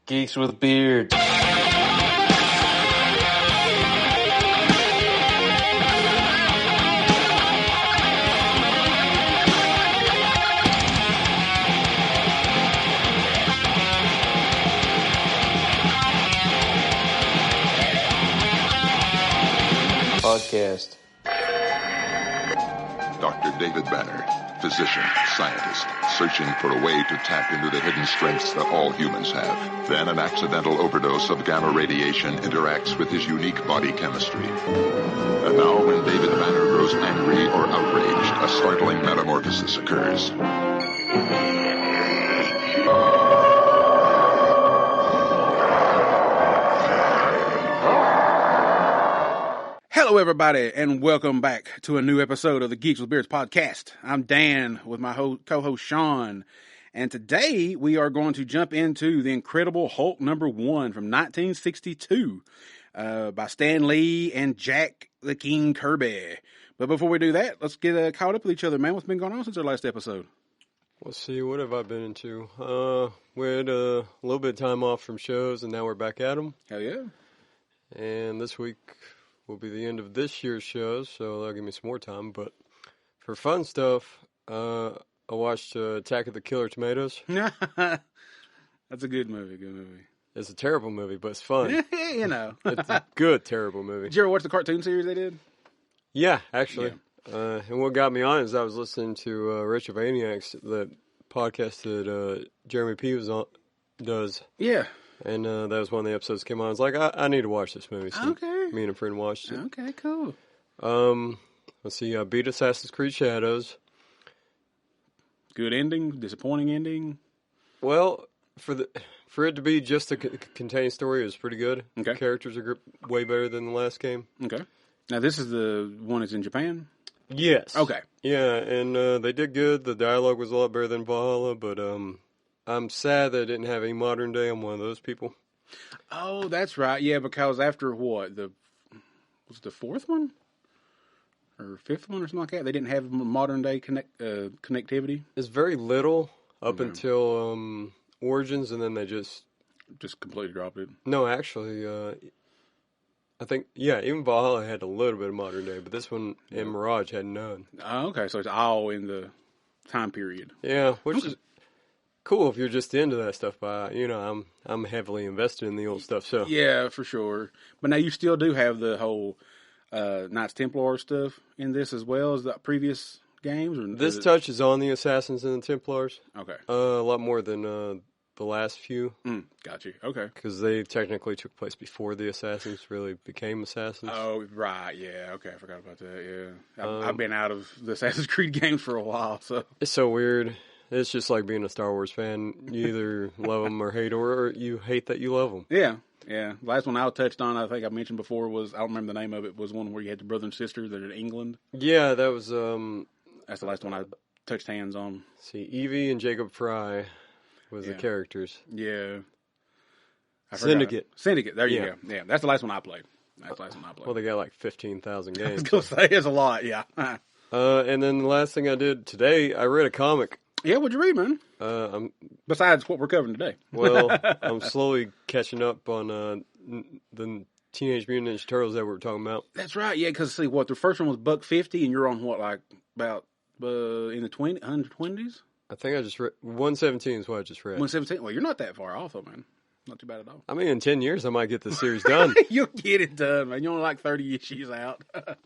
Geeks with Beards. Podcast. Dr. David Banner, physician, scientist, searching for a way to tap into the hidden strengths that all humans have. Then an accidental overdose of gamma radiation interacts with his unique body chemistry. And now when David Banner grows angry or outraged, a startling metamorphosis occurs. Hello, everybody, and welcome back to a new episode of the Geeks with Beards podcast. I'm Dan with my co-host Sean, and today we are going to jump into The Incredible Hulk #1 from 1962 by Stan Lee and Jack the King Kirby. But before we do that, let's get caught up with each other, man. What's been going on since our last episode? Let's see, what have I been into? We had a little bit of time off from shows, and now we're back at them. Hell yeah. And this week will be the end of this year's shows, so that'll give me some more time. But for fun stuff, I watched Attack of the Killer Tomatoes. That's a good movie, It's a terrible movie, but it's fun. You know. It's a good, terrible movie. Did you ever watch the cartoon series they did? Yeah, actually. Yeah. And what got me on is I was listening to Rich of Aniacs, the podcast that Jeremy P. does. Yeah. And that was one of the episodes that came on. I was like, I need to watch this movie. So okay. Me and a friend watched it. Okay, cool. Let's see, beat Assassin's Creed Shadows. Good ending, disappointing ending. Well, for it to be just a contained story, it was pretty good. Okay. The characters are way better than the last game. Okay. Now, this is the one that's in Japan? Yes. Okay. Yeah, and they did good. The dialogue was a lot better than Valhalla, but I'm sad that it didn't have any modern day. I'm one of those people. Oh, that's right. Yeah, because after what? Was it the fourth one? Or fifth one or something like that? They didn't have modern day connectivity? It's very little up until Origins, and then they just completely dropped it. No, actually, I think, even Valhalla had a little bit of modern day, but this one in Mirage had none. Oh, okay, so it's all in the time period. Yeah, which is cool if you're just into that stuff, but, I'm heavily invested in the old stuff, so. Yeah, for sure. But now you still do have the whole Knights Templar stuff in this as well as the previous games? Or this touches on the Assassins and the Templars. Okay. A lot more than the last few. Got you. Okay. Because they technically took place before the Assassins really became Assassins. Oh, right. Yeah. Okay. I forgot about that. Yeah. I've been out of the Assassin's Creed games for a while, so. It's so weird. It's just like being a Star Wars fan. You either love them or hate, or you hate that you love them. Yeah. Yeah. The last one I touched on, I think I mentioned before, was, I don't remember the name of it, was one where you had the brother and sister that are in England. Yeah, that was... That's the last one I touched hands on. See, Evie and Jacob Fry was the characters. Yeah. Syndicate. There you go. Yeah, that's the last one I played. Well, they got like 15,000 games. I was going to say, it's a lot, yeah. And then the last thing I did today, I read a comic. Yeah, what'd you read, man? Besides what we're covering today. Well, I'm slowly catching up on the Teenage Mutant Ninja Turtles that we were talking about. That's right, yeah, because see, the first one was $1.50, and you're on what, like, about in the 120s? I think I just read 117 is what I just read. 117. Well, you're not that far off, though, man. Not too bad at all. I mean, in 10 years, I might get this series done. You'll get it done, man. You're only like 30 issues out.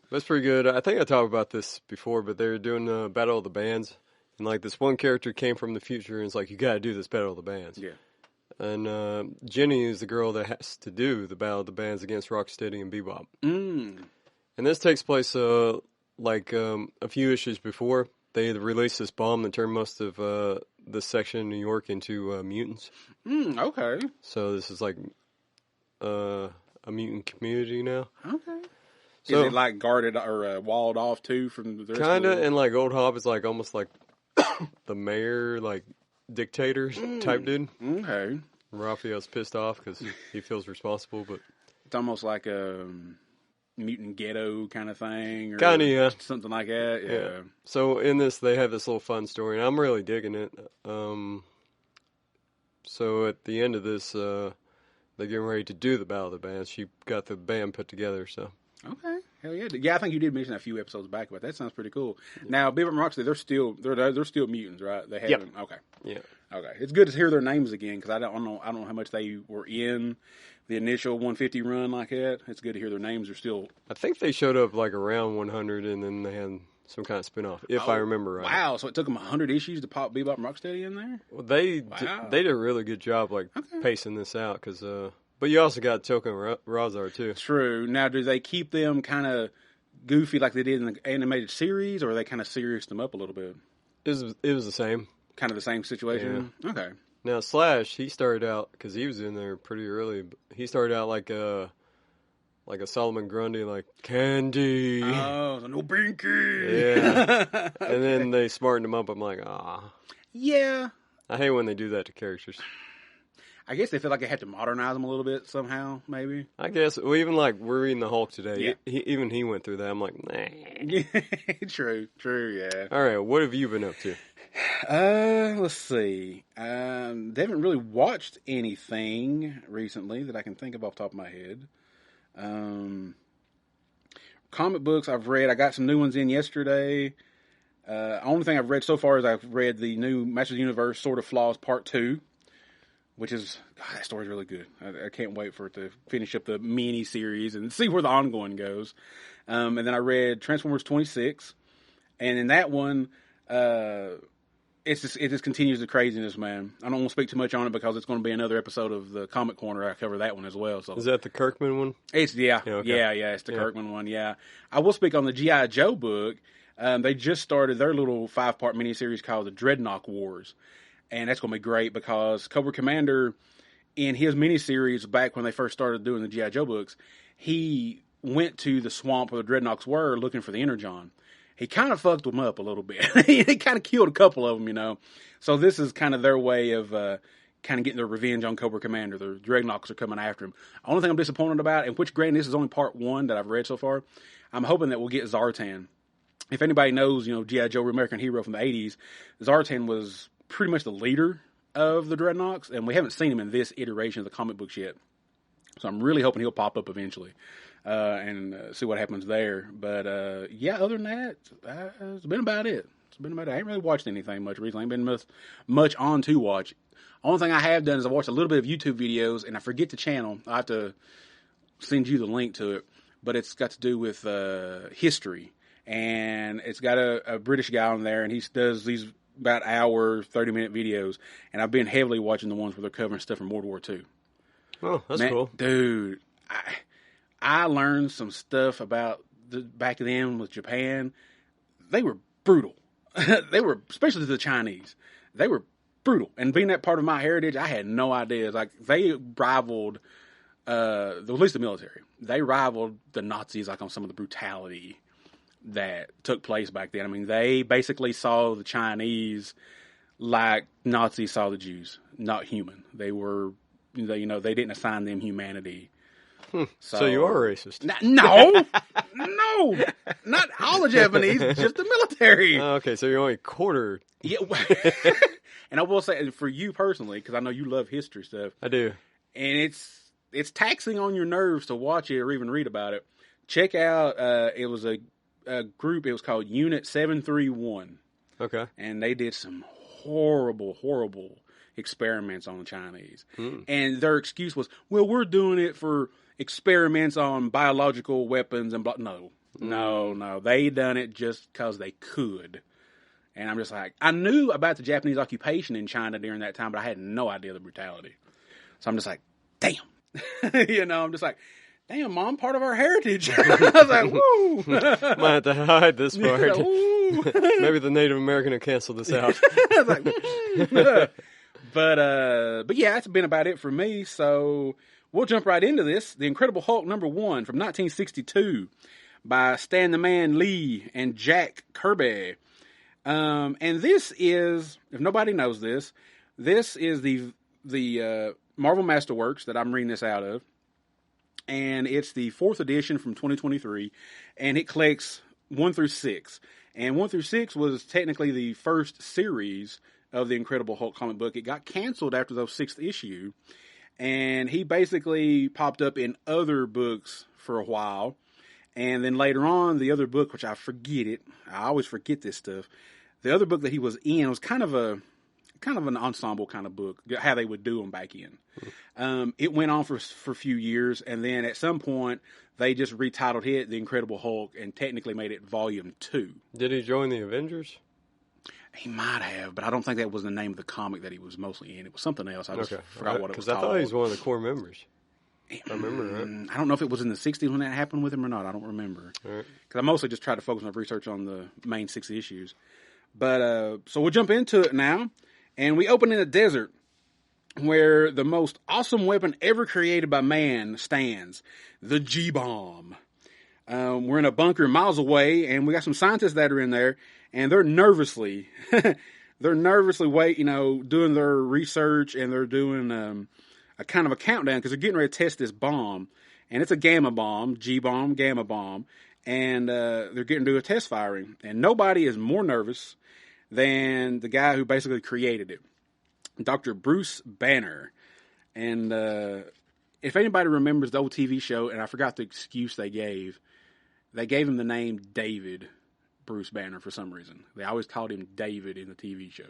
That's pretty good. I think I talked about this before, but they're doing Battle of the Bands. And, like, this one character came from the future, and it's like, you got to do this Battle of the Bands. Yeah. And Jenny is the girl that has to do the Battle of the Bands against Rocksteady and Bebop. And this takes place, a few issues before. They released this bomb that turned most of this section of New York into mutants. Okay. So this is like a mutant community now. Okay. So, is it like guarded or walled off too from the rest kind of, of the... and like Old Hob is like almost like the mayor, like dictator type dude. Okay. Raphael's pissed off because he feels responsible, but it's almost like a mutant ghetto kind of thing, or kind of, yeah, something like that. Yeah. So in this, they have this little fun story, and I'm really digging it. So at the end of this, they're getting ready to do the Battle of the Bands. She got the band put together, so. Okay, hell yeah. Yeah, I think you did mention that a few episodes back, but that sounds pretty cool. Now, Bebop and Rocksteady, they're still mutants, right? They haven't. Yep. Okay. Yeah. Okay. It's good to hear their names again because I don't know how much they were in the initial 150 run like that. It's good to hear their names are still. I think they showed up like around 100, and then they had some kind of spinoff, if I remember right. Wow, so it took them 100 issues to pop Bebop and Rocksteady in there? Well, they did a really good job, pacing this out, because, but you also got Choco and Razar, too. True. Now, do they keep them kind of goofy like they did in the animated series, or are they kind of serious them up a little bit? It was the same. Kind of the same situation? Yeah. Okay. Now, Slash, he started out, because he was in there pretty early, he started out like a Solomon Grundy, like, Candy. Oh, no Binky. Yeah. And then they smartened him up. I'm like, Yeah. I hate when they do that to characters. I guess they feel like they had to modernize them a little bit somehow, maybe. I guess. Well, even like we're reading the Hulk today. Yeah. He went through that. I'm like, nah. True, yeah. All right, what have you been up to? Let's see. They haven't really watched anything recently that I can think of off the top of my head. Comic books I've read. I got some new ones in yesterday. Only thing I've read so far is I've read the new Masters of the Universe Sword of Flaws Part 2. Which is, God, that story's really good. I can't wait for it to finish up the mini-series and see where the ongoing goes. And then I read Transformers 26. And in that one, it just continues the craziness, man. I don't want to speak too much on it because it's going to be another episode of the Comic Corner. I cover that one as well. So is that the Kirkman one? It's, yeah. It's the Kirkman one, yeah. I will speak on the G.I. Joe book. They just started their little 5-part miniseries called the Dreadnought Wars. And that's going to be great because Cobra Commander, in his miniseries back when they first started doing the G.I. Joe books, he went to the swamp where the Dreadnoughts were looking for the Energon. He kind of fucked them up a little bit. He kind of killed a couple of them, you know. So this is kind of their way of kind of getting their revenge on Cobra Commander. The Dreadnoughts are coming after him. The only thing I'm disappointed about, and which granted this is only part 1 that I've read so far, I'm hoping that we'll get Zartan. If anybody knows, you know, G.I. Joe, American Hero from the 80s, Zartan was pretty much the leader of the Dreadnoughts, and we haven't seen him in this iteration of the comic books yet. So I'm really hoping he'll pop up eventually and see what happens there. But yeah, other than that, it's been about it. I haven't really watched anything much recently. I ain't been much on to watch. Only thing I have done is I've watched a little bit of YouTube videos, and I forget the channel. I have to send you the link to it, but it's got to do with history, and it's got a British guy on there, and he does these about hour, 30-minute videos, and I've been heavily watching the ones where they're covering stuff from World War II. Oh, that's cool. Dude, I learned some stuff about back then with Japan. They were brutal. They were, especially the Chinese, they were brutal. And being that part of my heritage, I had no idea. Like, they rivaled, at least the military, they rivaled the Nazis, like, on some of the brutality that took place back then. I mean, they basically saw the Chinese like Nazis saw the Jews, not human. They were, they didn't assign them humanity. So you are racist. No, not all the Japanese, just the military. Okay, so you're only quarter. Yeah, and I will say, for you personally, because I know you love history stuff. I do. And it's taxing on your nerves to watch it or even read about it. Check out, it was a group, it was called Unit 731. Okay. And they did some horrible experiments on the Chinese. And their excuse was, well, we're doing it for experiments on biological weapons and blah. No. They done it just because they could. And I'm just like, I knew about the Japanese occupation in China during that time, but I had no idea the brutality. So I'm just like, damn. I'm just like, damn, Mom, part of our heritage. I was like, woo. Might have to hide this part. Maybe the Native American will cancel this out. I was like, But yeah, that's been about it for me. So we'll jump right into this. The Incredible Hulk #1 from 1962 by Stan the Man Lee and Jack Kirby. And this is, if nobody knows this is the Marvel Masterworks that I'm reading this out of. And it's the 4th edition from 2023, and it collects 1 through 6. And 1 through 6 was technically the first series of the Incredible Hulk comic book. It got canceled after the 6th issue, and he basically popped up in other books for a while. And then later on, the other book, which I always forget this stuff. The other book that he was in was kind of an ensemble kind of book, how they would do them back in. It went on for a few years, and then at some point, they just retitled it The Incredible Hulk and technically made it Volume 2. Did he join the Avengers? He might have, but I don't think that was the name of the comic that he was mostly in. It was something else. I just forgot what it was called. Because I thought he was one of the core members. I remember, right? I don't know if it was in the 60s when that happened with him or not. I don't remember. Because I mostly just tried to focus on research on the main 6 issues. But, so we'll jump into it now. And we open in a desert where the most awesome weapon ever created by man stands. The G-bomb. We're in a bunker miles away, and we got some scientists that are in there, and they're nervously doing their research, and they're doing a kind of a countdown because they're getting ready to test this bomb, and it's a gamma bomb, G-bomb, gamma bomb, and they're getting to do a test firing, and nobody is more nervous than the guy who basically created it, Dr. Bruce Banner. And if anybody remembers the old TV show, and I forgot the excuse they gave him the name David Bruce Banner for some reason. They always called him David in the TV show.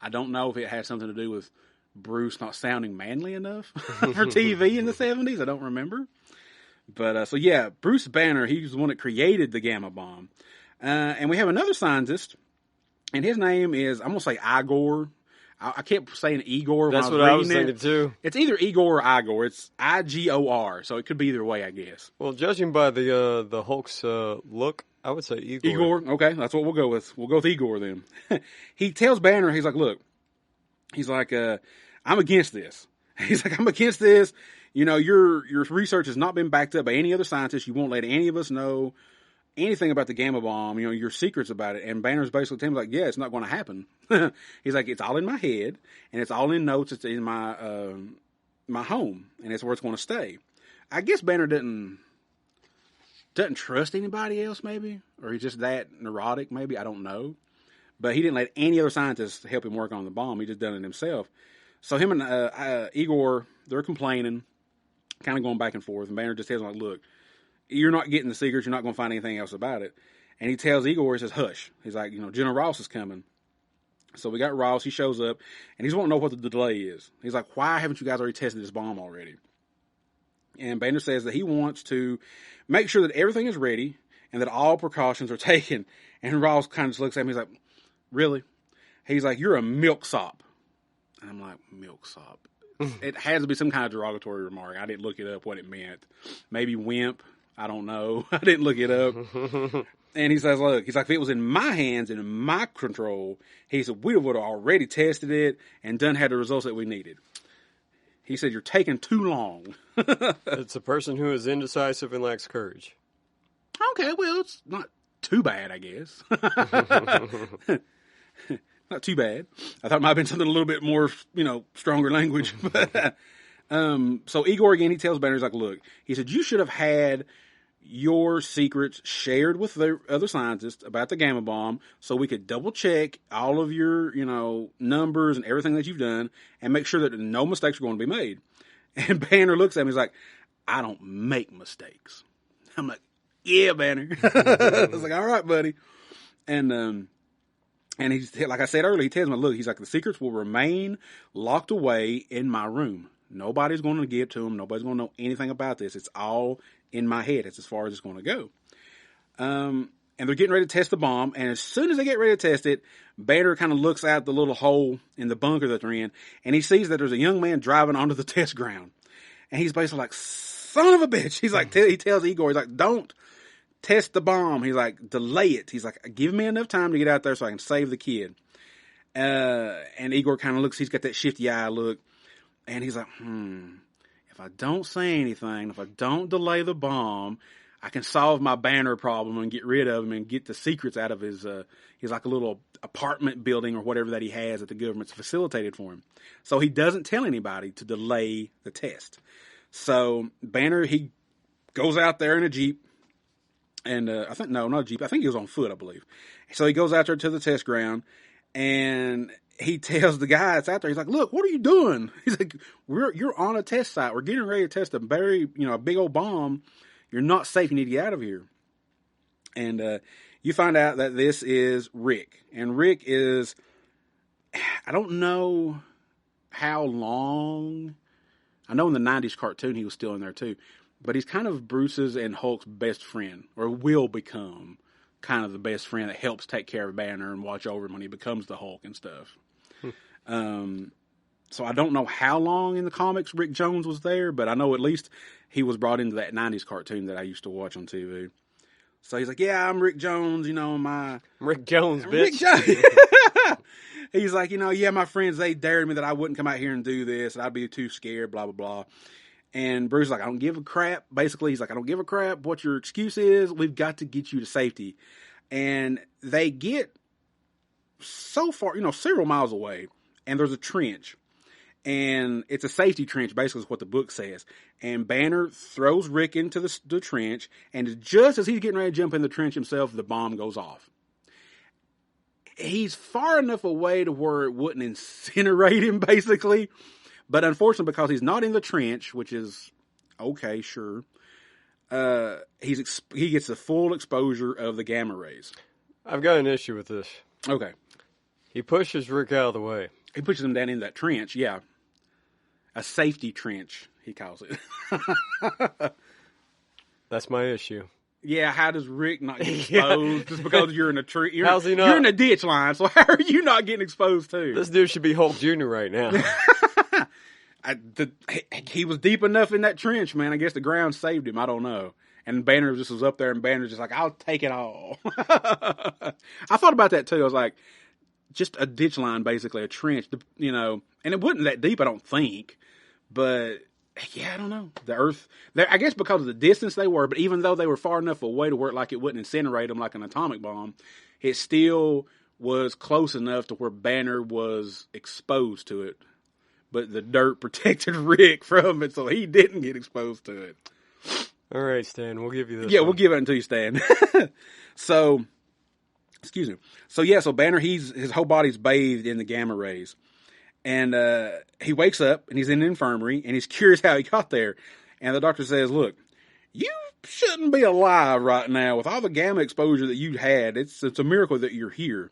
I don't know if it had something to do with Bruce not sounding manly enough for TV in the 70s. I don't remember. But, so yeah, Bruce Banner, he was the one that created the gamma bomb. And we have another scientist, and his name is, I'm going to say Igor. I kept saying Igor when I was reading it. That's what I was thinking too. It's either Igor or Igor. It's Igor, so it could be either way, I guess. Well, judging by the Hulk's look, I would say Igor. Igor, okay, that's what we'll go with. We'll go with Igor then. He tells Banner, he's like, look, I'm against this. He's like, I'm against this. You know, your research has not been backed up by any other scientist. You won't let any of us know anything about the gamma bomb, your secrets about it. And Banner's basically telling him, like, yeah, it's not going to happen. He's like, it's all in my head, and it's all in notes. It's in my my home, and it's where it's going to stay. I guess Banner doesn't trust anybody else, maybe, or he's just that neurotic, maybe. I don't know. But he didn't let any other scientists help him work on the bomb. He just done it himself. So him and Igor, they're complaining, kind of going back and forth, and Banner just tells him, like, look, you're not getting the secrets. You're not going to find anything else about it. And he tells Igor, he says, hush. He's like, General Ross is coming. So we got Ross. He shows up, and he's wanting to know what the delay is. He's like, why haven't you guys already tested this bomb already? And Banner says that he wants to make sure that everything is ready and that all precautions are taken. And Ross kind of just looks at him. He's like, really? He's like, you're a milksop. And I'm like, milksop? It has to be some kind of derogatory remark. I didn't look it up what it meant. Maybe wimp. I don't know. I didn't look it up. And he says, look, he's like, if it was in my hands and in my control, he said, we would have already tested it and done had the results that we needed. He said, you're taking too long. It's a person who is indecisive and lacks courage. Okay, well, it's not too bad, I guess. Not too bad. I thought it might have been something a little bit more, stronger language. So Igor, again, he tells Banner, he's like, look, he said, you should have had your secrets shared with the other scientists about the gamma bomb so we could double check all of your, numbers and everything that you've done and make sure that no mistakes are going to be made. And Banner looks at me, he's like, I don't make mistakes. I'm like, yeah, Banner. I was like, all right, buddy. And he's, like I said earlier, he tells me, look, he's like, the secrets will remain locked away in my room. Nobody's going to get to them. Nobody's going to know anything about this. It's all in my head. It's as far as it's going to go. And they're getting ready to test the bomb. And as soon as they get ready to test it, Banner kind of looks out the little hole in the bunker that they're in, and he sees that there's a young man driving onto the test ground. And he's basically like, son of a bitch. He's like, he tells Igor, he's like, don't test the bomb. He's like, delay it. He's like, give me enough time to get out there so I can save the kid. And Igor kind of looks, he's got that shifty eye look. And he's like, if I don't say anything, if I don't delay the bomb, I can solve my Banner problem and get rid of him and get the secrets out of his, he's like a little apartment building or whatever that he has that the government's facilitated for him. So he doesn't tell anybody to delay the test. So Banner, he goes out there in a Jeep. And I think, no, not a Jeep. I think he was on foot, I believe. So he goes out there to the test ground. And he tells the guy that's out there, he's like, look, what are you doing? He's like, you're on a test site. We're getting ready to test a a big old bomb. You're not safe. You need to get out of here. And you find out that this is Rick. And Rick is, I don't know how long. I know in the 90s cartoon he was still in there too. But he's kind of Bruce's and Hulk's best friend, or will become kind of the best friend that helps take care of Banner and watch over him when he becomes the Hulk and stuff. So I don't know how long in the comics Rick Jones was there, but I know at least he was brought into that 90s cartoon that I used to watch on TV. So he's like, yeah, I'm Rick Jones, Rick Jones, bitch. Rick Jones. He's like, yeah, my friends, they dared me that I wouldn't come out here and do this, and I'd be too scared, blah, blah, blah. And Bruce is like, I don't give a crap. Basically, he's like, I don't give a crap what your excuse is. We've got to get you to safety. And they get so far, several miles away, and there's a trench. And it's a safety trench, basically is what the book says. And Banner throws Rick into the trench, and just as he's getting ready to jump in the trench himself, the bomb goes off. He's far enough away to where it wouldn't incinerate him, basically. But unfortunately, because he's not in the trench, which is okay, sure, he gets the full exposure of the gamma rays. I've got an issue with this. Okay. He pushes Rick out of the way. He pushes him down in that trench, yeah. A safety trench, he calls it. That's my issue. Yeah, how does Rick not get exposed just because you're in a tree? How's he not? You're in a ditch line, so how are you not getting exposed too? This dude should be Hulk Jr. right now. He was deep enough in that trench, man. I guess the ground saved him. I don't know. And Banner just was up there, and Banner's just like, I'll take it all. I thought about that too. I was like, just a ditch line, basically, a trench, and it wasn't that deep, I don't think. But, yeah, I don't know. The Earth, I guess because of the distance they were, but even though they were far enough away to where it wouldn't incinerate them like an atomic bomb, it still was close enough to where Banner was exposed to it. But the dirt protected Rick from it, so he didn't get exposed to it. All right, Stan, we'll give you this. Yeah, one. we'll give it until you, Stan. So, excuse me. So Banner, his whole body's bathed in the gamma rays. And he wakes up, and he's in the infirmary, and he's curious how he got there. And the doctor says, look, you shouldn't be alive right now with all the gamma exposure that you had. It's a miracle that you're here.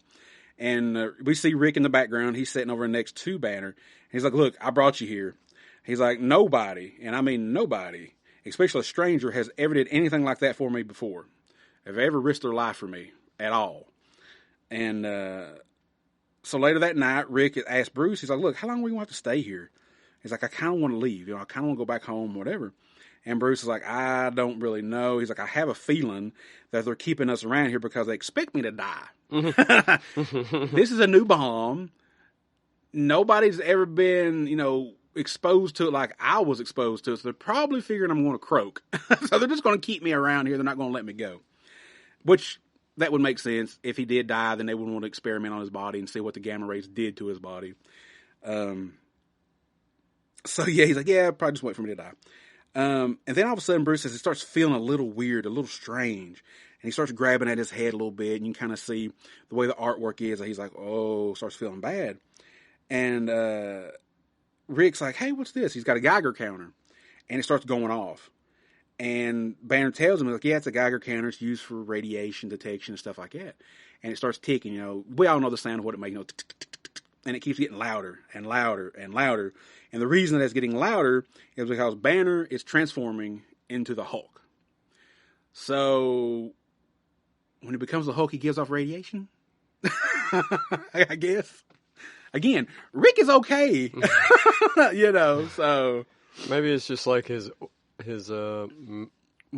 And we see Rick in the background. He's sitting over next to Banner. He's like, look, I brought you here. He's like, nobody, and I mean nobody, especially a stranger, has ever did anything like that for me before. Have ever risked their life for me at all. And so later that night, Rick asked Bruce, he's like, look, how long are we going to have to stay here? He's like, I kind of want to leave. I kind of want to go back home, whatever. And Bruce is like, I don't really know. He's like, I have a feeling that they're keeping us around here because they expect me to die. This is a new bomb. Nobody's ever been, exposed to it like I was exposed to it. So they're probably figuring I'm going to croak. So they're just going to keep me around here. They're not going to let me go. Which, that would make sense. If he did die, then they would want to experiment on his body and see what the gamma rays did to his body. So yeah, he's like, yeah, probably just wait for me to die. And then all of a sudden, Bruce says he starts feeling a little weird, a little strange. And he starts grabbing at his head a little bit. And you can kind of see the way the artwork is. He's like, oh, starts feeling bad. And Rick's like, hey, what's this? He's got a Geiger counter. And it starts going off. And Banner tells him, like, yeah, it's a Geiger counter. It's used for radiation detection and stuff like that. And it starts ticking, We all know the sound of what it makes, and it keeps getting louder and louder and louder. And the reason that it's getting louder is because Banner is transforming into the Hulk. So, when he becomes the Hulk, he gives off radiation? I guess. Again, Rick is okay. So. Maybe it's just like his when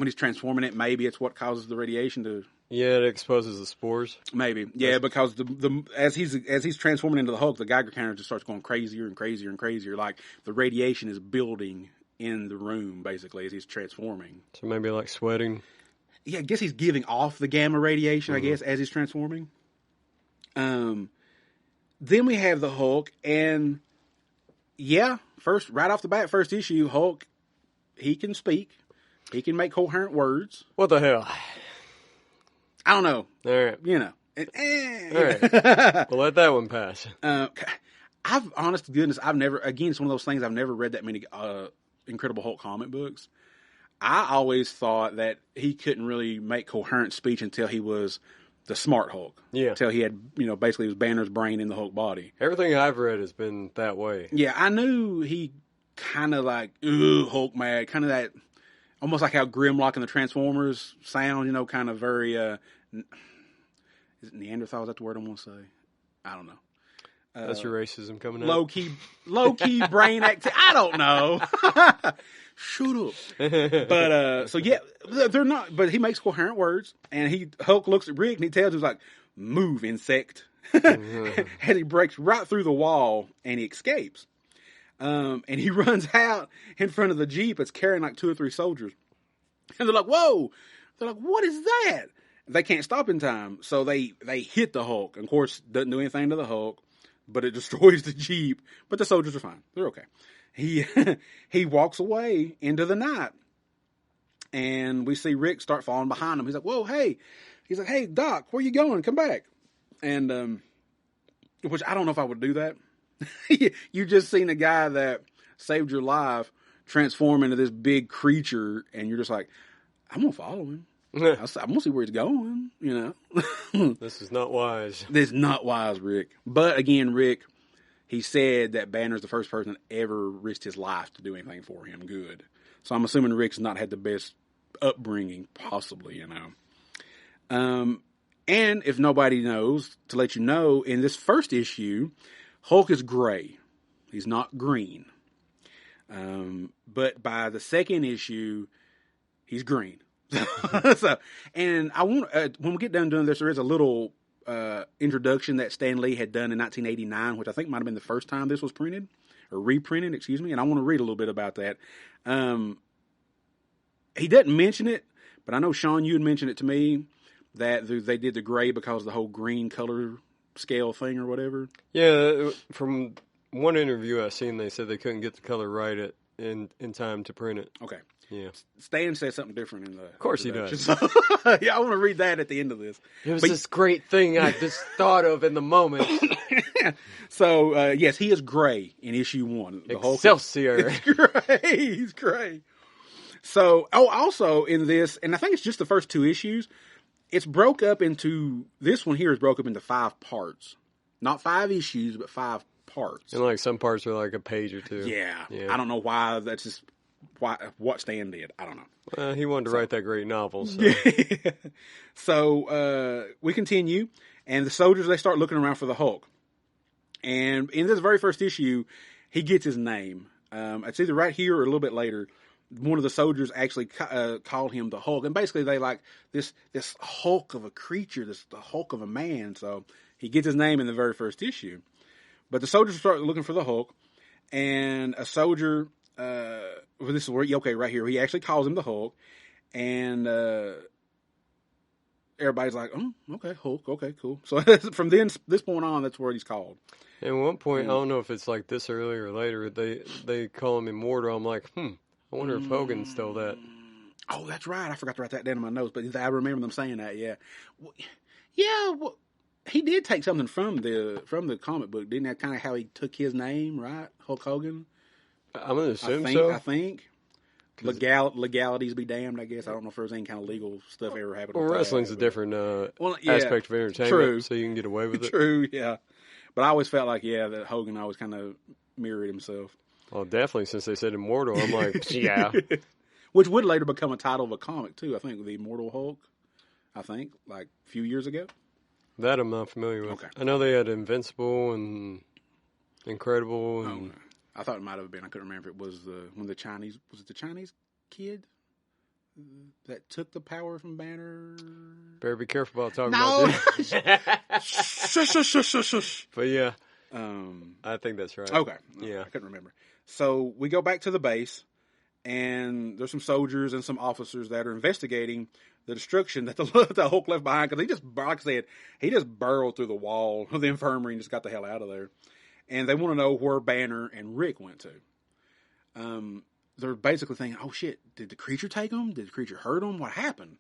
he's transforming it, maybe it's what causes the radiation to. Yeah, it exposes the spores. Maybe, yeah, because as he's transforming into the Hulk, the Geiger counter just starts going crazier and crazier and crazier. Like the radiation is building in the room, basically, as he's transforming. So maybe like sweating. Yeah, I guess he's giving off the gamma radiation. I guess as he's transforming. Then we have the Hulk, and yeah, right off the bat, first issue, Hulk. He can speak. He can make coherent words. What the hell? I don't know. All right. All right. We'll let that one pass. Honest to goodness, it's one of those things, I've never read that many Incredible Hulk comic books. I always thought that he couldn't really make coherent speech until he was the smart Hulk. Yeah. Until he had, basically it was Banner's brain in the Hulk body. Everything I've read has been that way. Yeah, I knew he kind of like, Hulk mad, kind of that, almost like how Grimlock and the Transformers sound, kind of very, is it Neanderthal? Is that the word I want to say? I don't know. That's your racism coming out. Low key brain activity. I don't know. Shut up. But so yeah, they're not. But he makes coherent words, and Hulk looks at Rick and he tells him, like, "Move, insect," and he breaks right through the wall and he escapes. And he runs out in front of the Jeep. It's carrying like 2 or 3 soldiers, and they're like, "Whoa!" They're like, "What is that?" They can't stop in time, so they hit the Hulk. And of course, doesn't do anything to the Hulk. But it destroys the Jeep. But the soldiers are fine. They're okay. He walks away into the night. And we see Rick start falling behind him. He's like, whoa, hey. He's like, hey, Doc, where you going? Come back. And, which I don't know if I would do that. You just seen a guy that saved your life transform into this big creature. And you're just like, I'm going to follow him. I'm going to see where he's going, This is not wise. This is not wise, Rick. But again, Rick, he said that Banner's the first person that ever risked his life to do anything for him good. So I'm assuming Rick's not had the best upbringing, possibly, And if nobody knows, to let you know, in this first issue, Hulk is gray. He's not green. But by the second issue, he's green. And I want when we get done doing this, there is a little introduction that Stan Lee had done in 1989, which I think might have been the first time this was printed or reprinted, excuse me. And I want to read a little bit about that. He doesn't mention it, but I know Sean, you had mentioned it to me that they did the gray because of the whole green color scale thing or whatever. Yeah, from one interview I seen, they said they couldn't get the color right in time to print it. Okay. Yeah. Stan says something different in the. Of course he does. So, yeah, I want to read that at the end of this. It was this great thing I just thought of in the moment. So, yes, he is gray in issue 1. The Excelsior. He's gray. He's gray. So, also in this, and I think it's just the first 2 issues, it's broke up into, this one here is broke up into 5 parts. Not 5 issues, but 5 parts. And like some parts are like a page or 2. Yeah. I don't know why, that's just what Stan did. I don't know. Well, he wanted to write that great novel. So, so we continue, and the soldiers, they start looking around for the Hulk. And in this very first issue, he gets his name. It's either right here or a little bit later. One of the soldiers actually called him the Hulk. And basically they like this Hulk of a creature, the Hulk of a man. So he gets his name in the very first issue. But the soldiers start looking for the Hulk, and a soldier, this is where, okay, right here, he actually calls him the Hulk, and everybody's like, oh, okay, Hulk, okay, cool. So from this point on, that's where he's called. At one point, I don't know if it's like this earlier or later, they call him Immortal. I'm like, I wonder if Hogan stole that. Oh, that's right. I forgot to write that down in my notes, but I remember them saying that, yeah. Well, he did take something from the comic book, didn't that kind of how he took his name, right? Hulk Hogan? I'm going to assume so. I think. Legalities be damned, I guess. I don't know if there's any kind of legal stuff ever happened. Well, wrestling's a different aspect of entertainment, true. So you can get away with it. True, yeah. But I always felt like, that Hogan always kind of mirrored himself. Well, definitely, since they said Immortal, I'm like, yeah. Which would later become a title of a comic, too, I think, the Immortal Hulk, like a few years ago. That I'm not familiar with. Okay. I know they had Invincible and Incredible. And... I thought it might have been. I couldn't remember if it was the Chinese kid that took the power from Banner? Better be careful about talking about this. Shush. But yeah, I think that's right. Okay. Yeah. I couldn't remember. So we go back to the base, and there's some soldiers and some officers that are investigating the destruction that the Hulk left behind, because he just, like I said, he just burrowed through the wall of the infirmary and just got the hell out of there. And they want to know where Banner and Rick went to. They're basically thinking, oh shit, did the creature take them? Did the creature hurt them? What happened?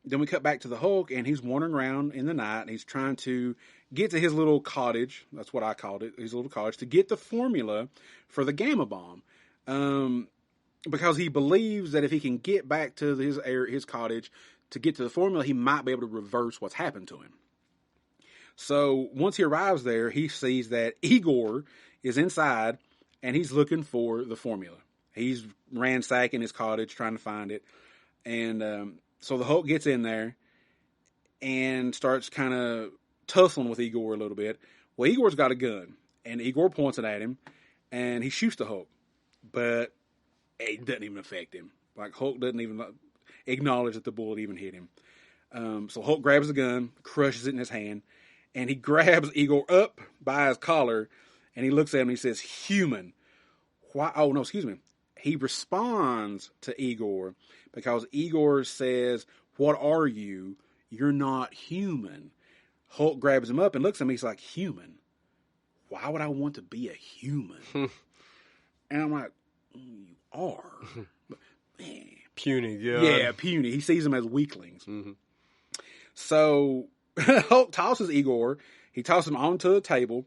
then we cut back to the Hulk, and he's wandering around in the night, and he's trying to get to his little cottage. That's what I called it, his little cottage, to get the formula for the gamma bomb. Because he believes that if he can get back to his cottage to get to the formula, he might be able to reverse what's happened to him. So once he arrives there, he sees that Igor is inside, and he's looking for the formula. He's ransacking his cottage, trying to find it. And so the Hulk gets in there and starts kind of tussling with Igor a little bit. Well, Igor's got a gun, and Igor points it at him, and he shoots the Hulk. But it doesn't even affect him. Like, Hulk doesn't even acknowledge that the bullet even hit him. So Hulk grabs the gun, crushes it in his hand, and he grabs Igor up by his collar, and he looks at him and he says, "Human." Why? Oh, no, excuse me. He responds to Igor because Igor says, "What are you? You're not human." Hulk grabs him up and looks at him. He's like, "Human? Why would I want to be a human?" And I'm like, "You are." But, man. Puny, yeah. Yeah, puny. He sees them as weaklings. Mm-hmm. So Hulk tosses Igor. He tosses him onto a table.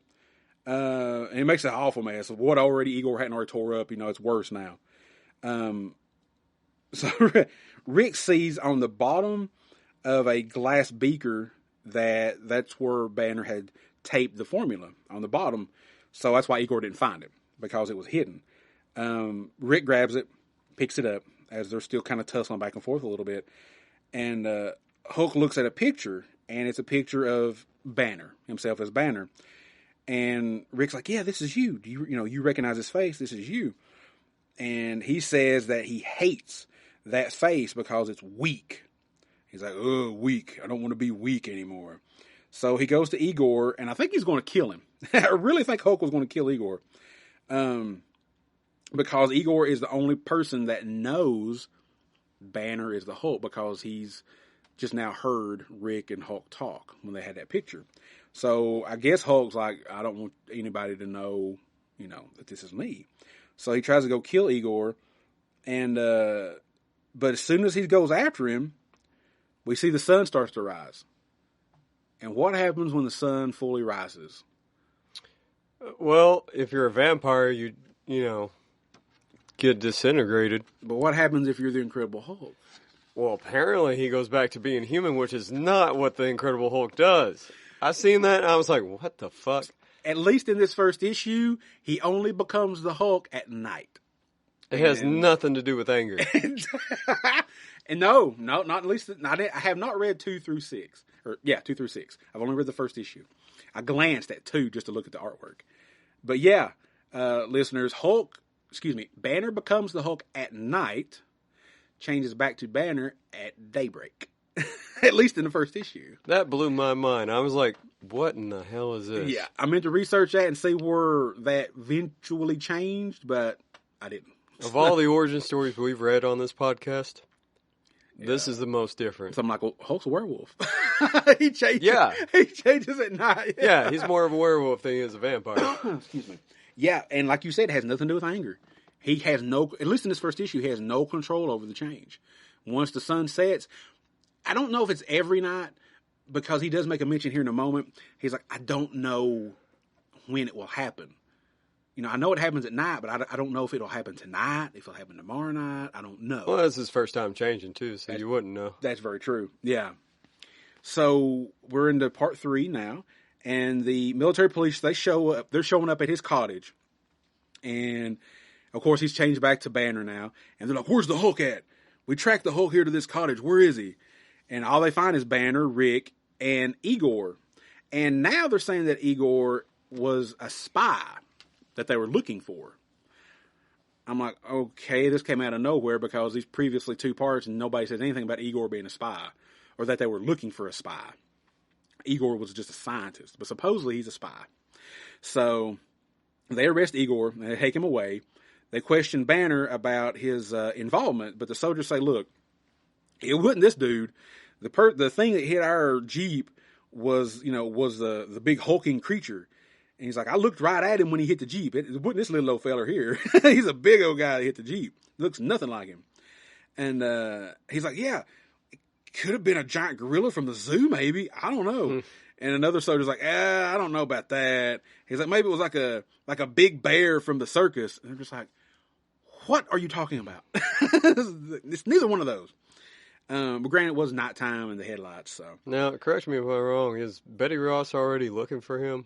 And he makes an awful mess of what already Igor hadn't already tore up. It's worse now. So Rick sees on the bottom of a glass beaker that's where Banner had taped the formula on the bottom. So that's why Igor didn't find it, because it was hidden. Rick grabs it, picks it up, as they're still kind of tussling back and forth a little bit. And Hulk looks at a picture, and it's a picture of Banner, himself as Banner. And Rick's like, "Yeah, this is you. Do you recognize his face? This is you." And he says that he hates that face because it's weak. He's like, "Oh, weak. I don't want to be weak anymore." So he goes to Igor, and I think he's going to kill him. I really think Hulk was going to kill Igor. Because Igor is the only person that knows Banner is the Hulk, because he's just now heard Rick and Hulk talk when they had that picture. So I guess Hulk's like, "I don't want anybody to know, that this is me." So he tries to go kill Igor, and but as soon as he goes after him, we see the sun starts to rise. And what happens when the sun fully rises? Well, if you're a vampire, you get disintegrated. But what happens if you're the Incredible Hulk? Well, apparently he goes back to being human, which is not what the Incredible Hulk does. I seen that, and I was like, what the fuck? At least in this first issue, he only becomes the Hulk at night. It has nothing to do with anger. And no, not at least. I have not read 2 through 6. 2 through 6. I've only read the first issue. I glanced at 2 just to look at the artwork. But yeah, listeners, Banner becomes the Hulk at night, changes back to Banner at daybreak. At least in the first issue. That blew my mind. I was like, what in the hell is this? Yeah, I meant to research that and see where that eventually changed, but I didn't. Of all the origin stories we've read on this podcast, this is the most different. So I'm like, well, Hulk's a werewolf. He changes. Yeah. He changes at night. Yeah, he's more of a werewolf than he is a vampire. Excuse me. Yeah, and like you said, it has nothing to do with anger. He has at least in this first issue, he has no control over the change. Once the sun sets, I don't know if it's every night, because he does make a mention here in a moment. He's like, "I don't know when it will happen. I know it happens at night, but I don't know if it'll happen tonight, if it'll happen tomorrow night. I don't know." Well, that's his first time changing, too, so you wouldn't know. That's very true. Yeah. So we're into part 3 now, and the military police, they show up. They're showing up at his cottage, and of course he's changed back to Banner now, and they're like, "Where's the Hulk at? We tracked the Hulk here to this cottage. Where is he?" And all they find is Banner, Rick, and Igor. And now they're saying that Igor was a spy that they were looking for. I'm like, okay, this came out of nowhere, because these previously 2 parts, nobody says anything about Igor being a spy, or that they were looking for a spy. Igor was just a scientist, but supposedly he's a spy. So they arrest Igor, and they take him away. They question Banner about his involvement, but the soldiers say, "Look, it wasn't this dude. The thing that hit our Jeep was the big hulking creature." And he's like, "I looked right at him when he hit the Jeep. It wasn't this little old feller here. He's a big old guy that hit the Jeep. Looks nothing like him." And he's like, "Yeah, could have been a giant gorilla from the zoo, maybe. I don't know. And another soldier's like, I don't know about that. He's like, maybe it was like a big bear from the circus. And I'm just like, what are you talking about? It's neither one of those. But granted, it was nighttime and the headlights. So Now, correct me if I'm wrong. Is Betty Ross already looking for him?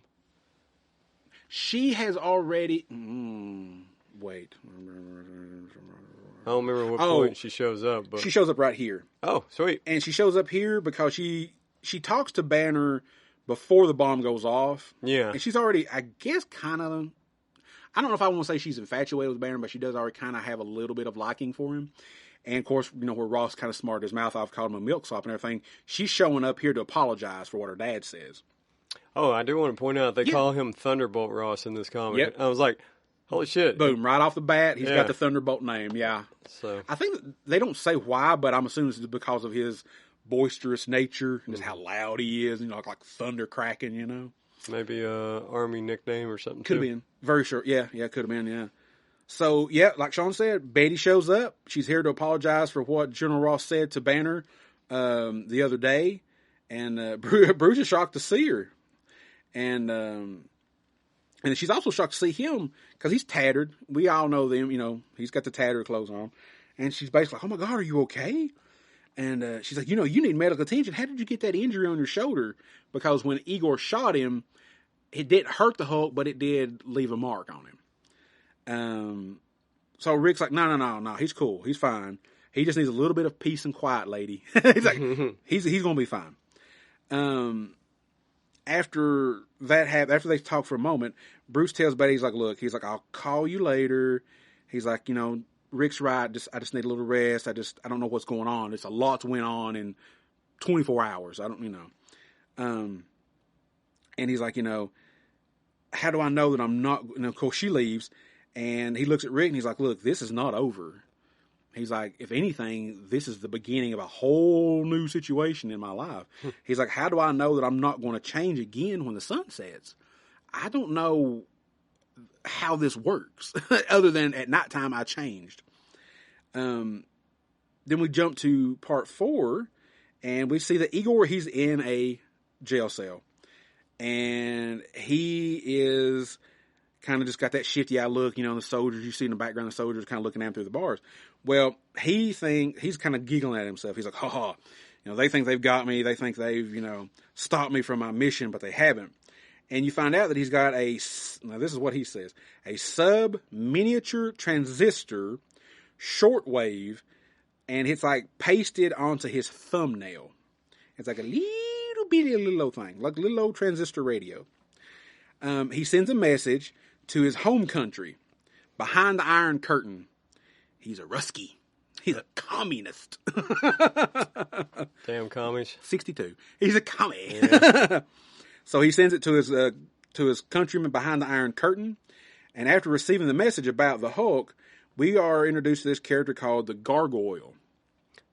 she has already. Wait. I don't remember what point she shows up. But She shows up right here. Oh, sweet. And she shows up here because she talks to Banner before the bomb goes off. Yeah. And she's already, I guess, kind of, I don't know if I want to say she's infatuated with Banner, but she does already kind of have a little bit of liking for him. And, of course, where Ross kind of smarted his mouth off, called him a milksop and everything, she's showing up here to apologize for what her dad says. Oh, I do want to point out they call him Thunderbolt Ross in this comic. Yep. I was like, holy shit. Boom, right off the bat, he's got the Thunderbolt name, So I think they don't say why, but I'm assuming it's because of his boisterous nature and just how loud he is, like thunder cracking, maybe a army nickname or something. Could have been. Very sure. Yeah, could have been, yeah. So, like Sean said, Betty shows up. She's here to apologize for what General Ross said to Banner the other day. And Bruce is shocked to see her. And she's also shocked to see him because he's tattered. We all know them, he's got the tattered clothes on. And she's basically like, oh my God, are you okay? And she's like, you need medical attention. How did you get that injury on your shoulder? Because when Igor shot him, it didn't hurt the Hulk, but it did leave a mark on him. So Rick's like, no, he's cool. He's fine. He just needs a little bit of peace and quiet, lady. He's like, he's going to be fine. After that after they talk for a moment, Bruce tells Betty, he's like, I'll call you later. He's like, Rick's right. I just need a little rest. I don't know what's going on. It's a lot went on in 24 hours. I don't, and he's like, how do I know that I'm not, of course she leaves and he looks at Rick and he's like, look, this is not over. He's like, if anything, this is the beginning of a whole new situation in my life. He's like, how do I know that I'm not going to change again when the sun sets? I don't know how this works other than at nighttime I changed. Then we jump to part 4 and we see that Igor, he's in a jail cell and he is kind of just got that shifty eye look, the soldiers you see in the background, the soldiers kind of looking at him through the bars. Well, he's kind of giggling at himself. He's like, ha, they think they've got me. They think they've, stopped me from my mission, but they haven't. And you find out that he's got now this is what he says, a sub-miniature transistor shortwave, and it's like pasted onto his thumbnail. It's like a little bitty little old thing, like a little old transistor radio. He sends a message to his home country, behind the Iron Curtain. He's a Rusky. He's a communist. Damn commies. 62. He's a commie. Yeah. So he sends it to his countrymen behind the Iron Curtain. And after receiving the message about the Hulk, we are introduced to this character called the Gargoyle.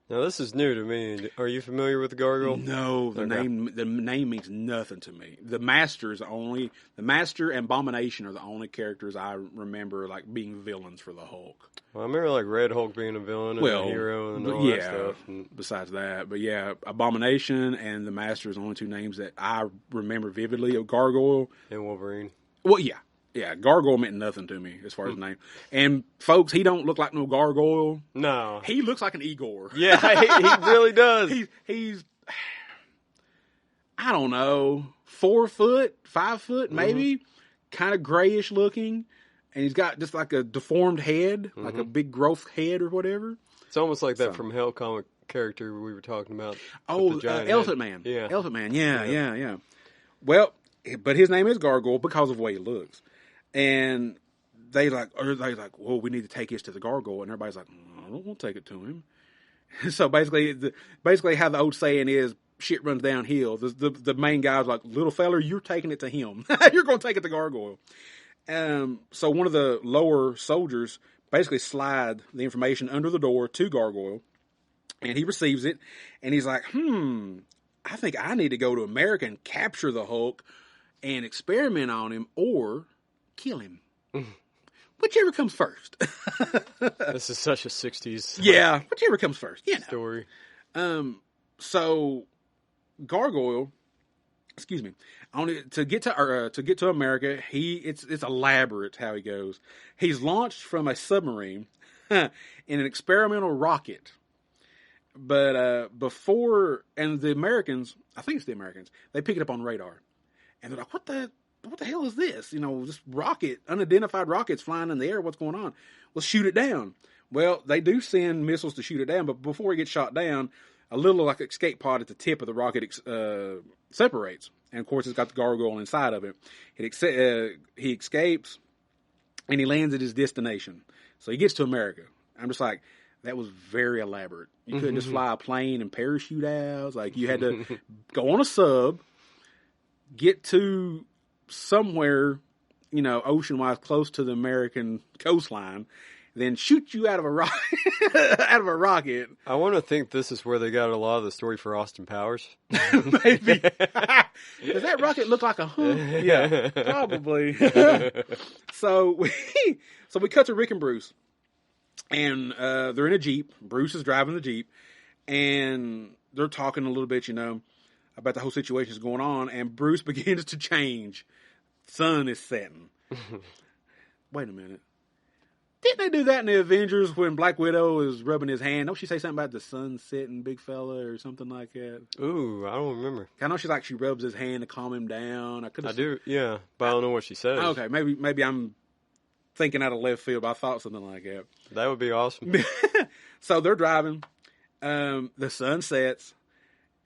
Now this is new to me. Are you familiar with the Gargoyle? No, the name means nothing to me. The Master and Abomination are the only characters I remember being villains for the Hulk. Well, I remember Red Hulk being a villain and a hero and all that stuff. And besides that, but Abomination and the Master is the only two names that I remember vividly of Gargoyle and Wolverine. Well, yeah. Yeah, Gargoyle meant nothing to me as far as name. And folks, he don't look like no Gargoyle. No. He looks like an Igor. Yeah, he really does. He's, I don't know, 4 foot, 5 foot, maybe. Kind of grayish looking. And he's got just like a deformed head, like a big growth head or whatever. It's almost like that from Hell comic character we were talking about. Oh, Elephant Man. Yeah. Elephant Man, yeah. Well, but his name is Gargoyle because of the way he looks. And they like, well, we need to take this to the Gargoyle. And everybody's like, I don't want to take it to him. So basically how the old saying is, shit runs downhill. The main guy's like, little feller, you're taking it to him. You're going to take it to Gargoyle. So one of the lower soldiers basically slide the information under the door to Gargoyle. And he receives it. And he's like, I think I need to go to America and capture the Hulk and experiment on him or kill him. Whichever comes first. This is such a 60s yeah, whichever comes first. story. So Gargoyle, excuse me, to get to America, it's elaborate how he goes. He's launched from a submarine in an experimental rocket. But and the Americans, I think it's the Americans, they pick it up on radar, and they're like, "What the hell is this? This rocket, unidentified rockets flying in the air. What's going on? Let's shoot it down." Well, they do send missiles to shoot it down, but before it gets shot down, a little like escape pod at the tip of the rocket separates, and of course it's got the gargoyle inside of it. He escapes, and he lands at his destination. So he gets to America. I'm just like, that was very elaborate. You couldn't just fly a plane and parachute out. Like, you had to go on a sub, get to somewhere, ocean-wise close to the American coastline, then shoot you out of a rocket. I want to think this is where they got a lot of the story for Austin Powers. Maybe. Does that rocket look like a hump? Yeah, probably. So we cut to Rick and Bruce. And they're in a Jeep. Bruce is driving the Jeep. And they're talking a little bit, about the whole situation that's going on. And Bruce begins to change. Sun is setting. Wait a minute. Didn't they do that in the Avengers when Black Widow is rubbing his hand? Don't she say something about the sun setting, big fella, or something like that? Ooh, I don't remember. I know she rubs his hand to calm him down. I do, yeah, but I don't know what she says. Okay, maybe I'm thinking out of left field, but I thought something like that. That would be awesome. So they're driving. The sun sets,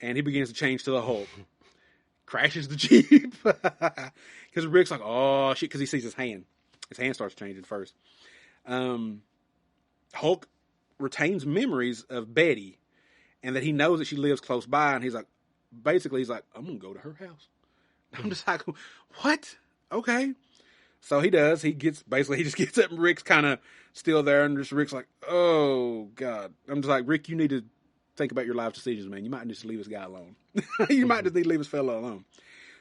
and he begins to change to the Hulk. Crashes the Jeep. Because Rick's like, oh, shit, because he sees his hand. His hand starts changing first. Hulk retains memories of Betty, and that he knows that she lives close by, and he's like, I'm going to go to her house. I'm just like, what? Okay. So he does. He just gets up, and Rick's kind of still there, and Rick's like, oh, God. I'm just like, Rick, you need to think about your life decisions, man. You might just leave this guy alone. You might just need to leave this fella alone.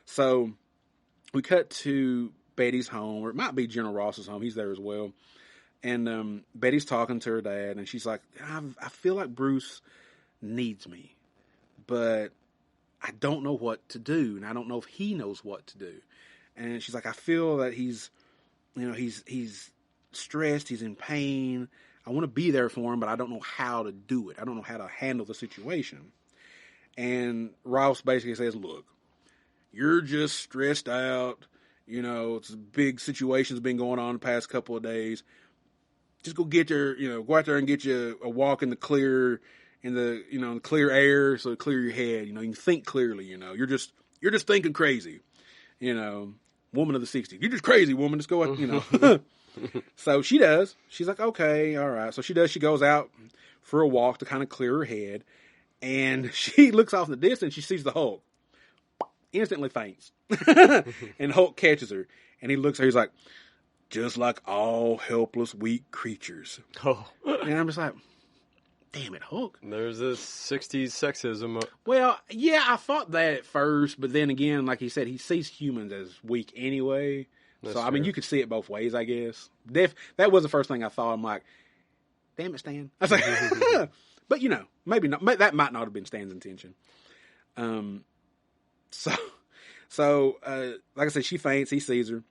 So we cut to Betty's home, or it might be General Ross's home. He's there as well. And Betty's talking to her dad, and she's like, I feel like Bruce needs me, but I don't know what to do, and I don't know if he knows what to do. And she's like, I feel that he's stressed, he's in pain. I want to be there for him, but I don't know how to do it. I don't know how to handle the situation. And Ross basically says, look, you're just stressed out. It's a big situation's been going on the past couple of days. Just go go out there and get you a walk in the clear air, so clear your head. You can think clearly. You're just thinking crazy. Woman of the 60s. You're just crazy, woman. Just go out. So she does. She's like, okay, all right. So she does. She goes out for a walk to kind of clear her head, and she looks off in the distance. She sees the Hulk. Instantly faints, and Hulk catches her, and he looks at her. He's like, just like all helpless, weak creatures. Oh. And I'm just like, damn it, Hulk. There's this 60s sexism. Well, yeah, I thought that at first, but then again, like he said, he sees humans as weak anyway. That's so, true. I mean, you could see it both ways, I guess. That was the first thing I thought. I'm like, damn it, Stan. I was like, but maybe not. That might not have been Stan's intention. So, like I said, she faints, he sees her.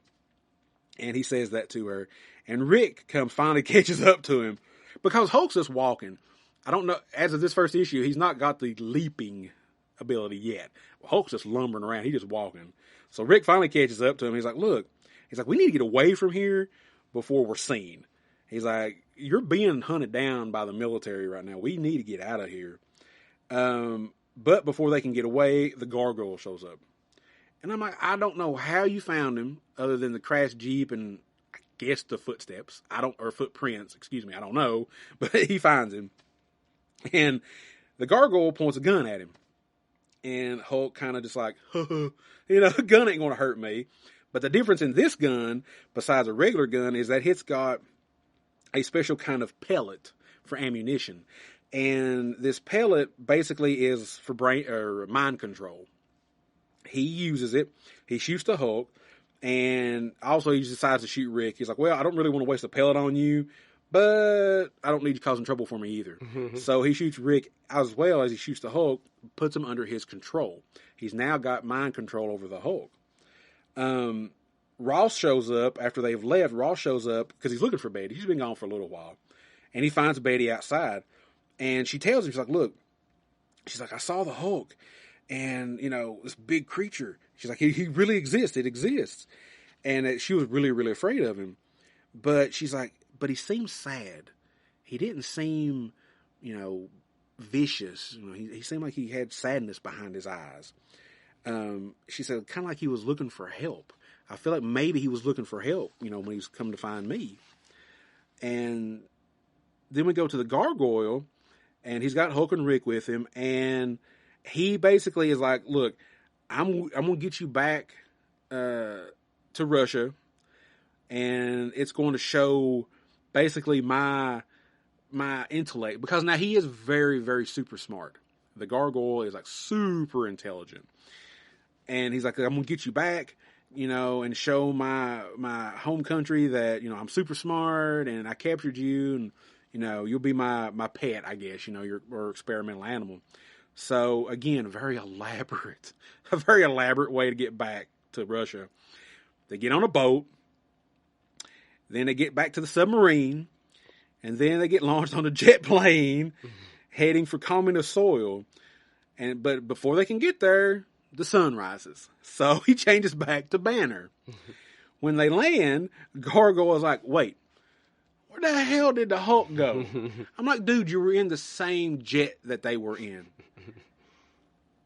And he says that to her. And Rick finally catches up to him. Because Hulk's just walking. I don't know, as of this first issue, he's not got the leaping ability yet. Hulk's just lumbering around. He's just walking. So Rick finally catches up to him. He's like, look. He's like, we need to get away from here before we're seen. He's like, you're being hunted down by the military right now. We need to get out of here. But before they can get away, the gargoyle shows up. And I'm like, I don't know how you found him other than the crashed Jeep and I guess the footsteps. or footprints, excuse me. I don't know. But he finds him. And the gargoyle points a gun at him. And Hulk kind of just like, gun ain't going to hurt me. But the difference in this gun, besides a regular gun, is that it's got a special kind of pellet for ammunition. And this pellet basically is for mind control. He uses it. He shoots the Hulk. And also he decides to shoot Rick. He's like, well, I don't really want to waste a pellet on you, but I don't need you causing trouble for me either. So he shoots Rick as well as he shoots the Hulk, puts him under his control. He's now got mind control over the Hulk. Ross shows up after they've left. Ross shows up because he's looking for Betty. She's been gone for a little while. And he finds Betty outside. And she tells him, she's like, look, she's like, I saw the Hulk. And, you know, this big creature. She's like, he really exists. It exists. And she was really, really afraid of him. But she's like, but he seemed sad. He didn't seem, you know, vicious. You know, he seemed like he had sadness behind his eyes. She said, kind of like he was looking for help. I feel like maybe he was looking for help, you know, when he was coming to find me. And then we go to the Gargoyle, and he's got Hulk and Rick with him, and he basically is like, look, I'm going to get you back to Russia, and it's going to show basically my intellect, because now he is very, very super smart. The Gargoyle is like super intelligent. And he's like, I'm going to get you back, you know, and show my home country that, you know, I'm super smart and I captured you and, you know, you'll be my pet, I guess, you know, your experimental animal. So again, a very elaborate way to get back to Russia. They get on a boat, then they get back to the submarine, and then they get launched on a jet plane heading for communist soil. But before they can get there, the sun rises. So he changes back to Banner. When they land, Gargoyle is like, wait, where the hell did the Hulk go? I'm like, dude, you were in the same jet that they were in.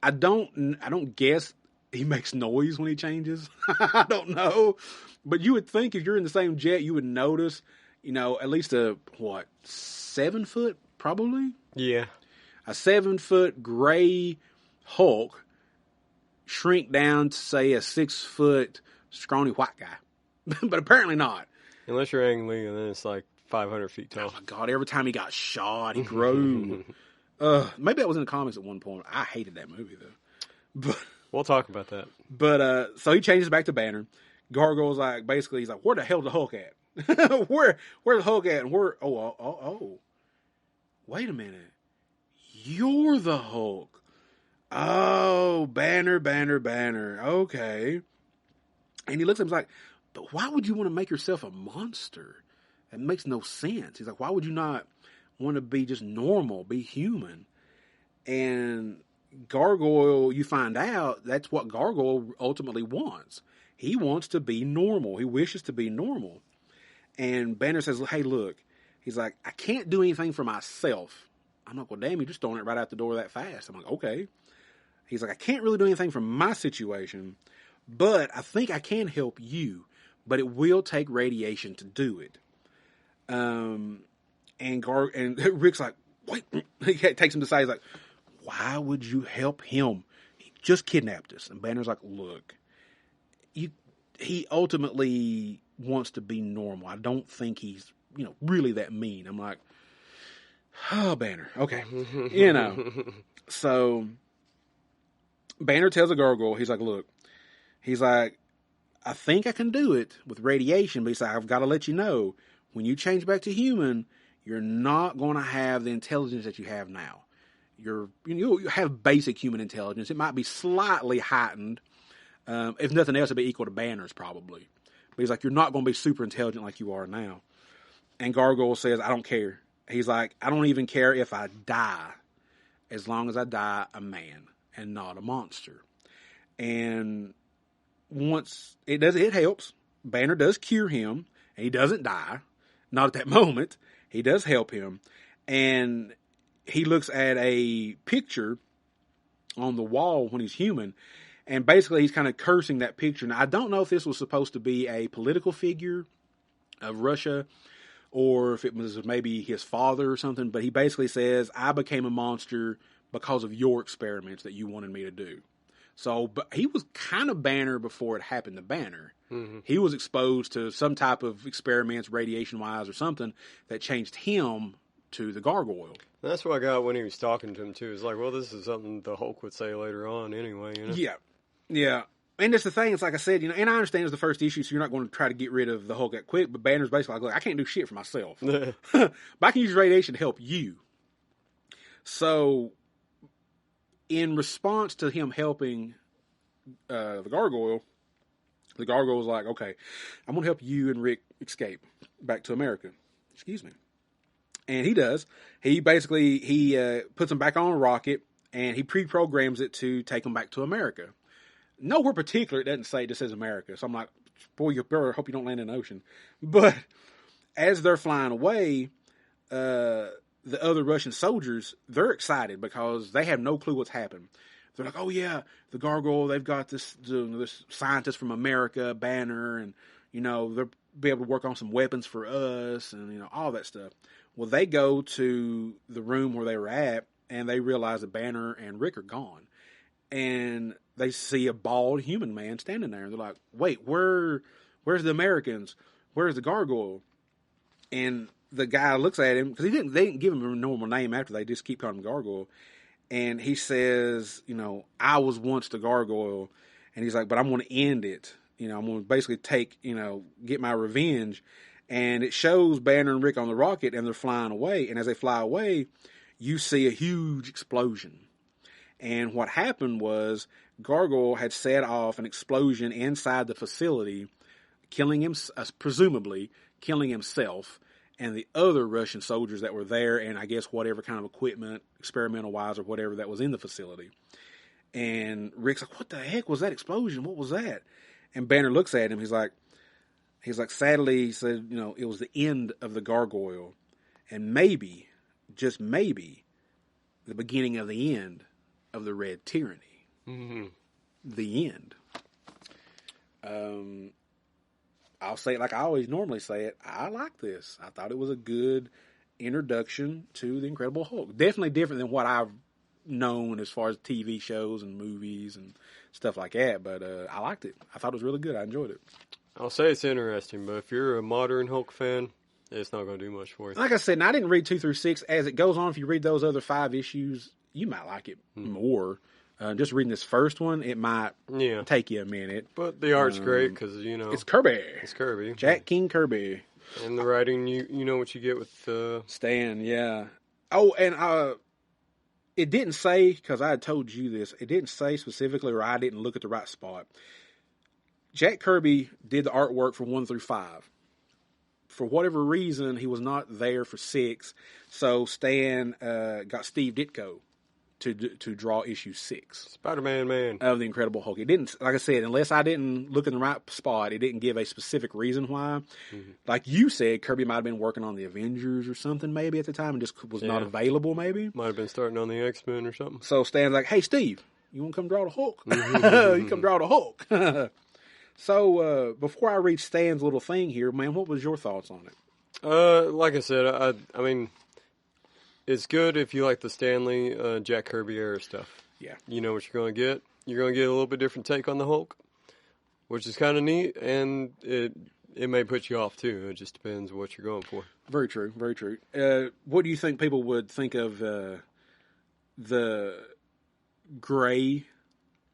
I don't guess he makes noise when he changes. I don't know. But you would think if you're in the same jet, you would notice, you know, at least 7 foot, probably? Yeah. A 7 foot gray Hulk shrink down to, say, a 6 foot scrawny white guy. But apparently not. Unless you're Ang Lee, and then it's like 500 feet tall. Oh my God, every time he got shot, he grew. Maybe that was in the comics at one point. I hated that movie, though. But we'll talk about that. But so he changes back to Banner. Gargoyle's like, basically, he's like, where the hell's the Hulk at? Where's the Hulk at? And oh. Wait a minute. You're the Hulk. Oh, Banner. Okay. And he looks at him, he's like, but why would you want to make yourself a monster? That makes no sense. He's like, why would you not want to be just normal, be human? And Gargoyle, you find out that's what Gargoyle ultimately wants. He wants to be normal. He wishes to be normal. And Banner says, hey, look, he's like, I can't do anything for myself. I'm like, well, damn, you're just throwing it right out the door that fast. I'm like, okay. He's like, I can't really do anything for my situation, but I think I can help you, but it will take radiation to do it. And Rick's like, wait, he takes him to the side. He's like, why would you help him? He just kidnapped us. And Banner's like, look, he ultimately wants to be normal. I don't think he's, you know, really that mean. I'm like, oh, Banner. Okay. You know. So Banner tells the Gargoyle, he's like, look, he's like, I think I can do it with radiation, but he's like, I've got to let you know, when you change back to human, you're not going to have the intelligence that you have now. You have basic human intelligence. It might be slightly heightened. If nothing else, it'd be equal to Banner's probably. But he's like, you're not going to be super intelligent like you are now. And Gargoyle says, I don't care. He's like, I don't even care if I die, as long as I die a man and not a monster. And once it helps. Banner does cure him, and he doesn't die. Not at that moment. He does help him. And he looks at a picture on the wall when he's human, and basically he's kind of cursing that picture. Now, I don't know if this was supposed to be a political figure of Russia, or if it was maybe his father or something, but he basically says, I became a monster because of your experiments that you wanted me to do. So, but he was kind of Banner before it happened to Banner. Mm-hmm. He was exposed to some type of experiments, radiation-wise or something, that changed him to the Gargoyle. That's what I got when he was talking to him, too. It's like, well, this is something the Hulk would say later on anyway, you know? Yeah. And that's the thing. It's like I said, and I understand it's the first issue, so you're not going to try to get rid of the Hulk that quick. But Banner's basically like, look, I can't do shit for myself, but I can use radiation to help you. So, in response to him helping the gargoyle was like, okay, I'm going to help you and Rick escape back to America. Excuse me. And he does. He basically puts him back on a rocket, and he pre-programs it to take him back to America. Nowhere particular, it doesn't say, it just says America. So I'm like, boy, you better hope you don't land in the ocean. But as they're flying away, the other Russian soldiers, they're excited because they have no clue what's happened. They're like, oh yeah, the gargoyle, they've got this scientist from America, Banner, and, they'll be able to work on some weapons for us and, all that stuff. Well, they go to the room where they were at, and they realize that Banner and Rick are gone. And they see a bald human man standing there. And they're like, wait, where's the Americans? Where's the gargoyle? And the guy looks at him, because they didn't give him a normal name after, they just keep calling him Gargoyle. And he says, I was once the gargoyle. And he's like, but I'm going to end it. I'm going to basically get my revenge. And it shows Banner and Rick on the rocket, and they're flying away. And as they fly away, you see a huge explosion. And what happened was Gargoyle had set off an explosion inside the facility, killing him, presumably killing himself and the other Russian soldiers that were there, and I guess whatever kind of equipment, experimental-wise or whatever, that was in the facility. And Rick's like, what the heck was that explosion? What was that? And Banner looks at him. He's like, sadly, he said, it was the end of the gargoyle. And maybe, just maybe, the beginning of the end of the Red Tyranny. Mm-hmm. The end. I'll say it like I always normally say it. I like this. I thought it was a good introduction to the Incredible Hulk. Definitely different than what I've known as far as TV shows and movies and stuff like that. But I liked it. I thought it was really good. I enjoyed it. I'll say it's interesting, but if you're a modern Hulk fan, it's not going to do much for you. Like I said, and I didn't read 2 through 6. As it goes on, if you read those other 5 issues, you might like it more. Just reading this first one, it might take you a minute. But the art's great because, it's Kirby. It's Kirby. Jack King Kirby. And the writing, you know what you get with... Stan, yeah. Oh, and it didn't say, because I had told you this, it didn't say specifically, or I didn't look at the right spot. Jack Kirby did the artwork for 1 through 5. For whatever reason, he was not there for 6, so Stan got Steve Ditko to draw issue 6. Spider-Man man. Of the Incredible Hulk. It didn't, like I said, unless I didn't look in the right spot, it didn't give a specific reason why. Mm-hmm. Like you said, Kirby might have been working on the Avengers or something maybe at the time and just was not available maybe. Might have been starting on the X-Men or something. So Stan's like, hey Steve, you want to come draw the Hulk? You come draw the Hulk. So, before I read Stan's little thing here, man, what was your thoughts on it? Like I said, I mean, it's good if you like the Stanley, Jack Kirby era stuff. Yeah. You know what you're going to get. You're going to get a little bit different take on the Hulk, which is kind of neat, and it may put you off, too. It just depends what you're going for. Very true, very true. What do you think people would think of the gray...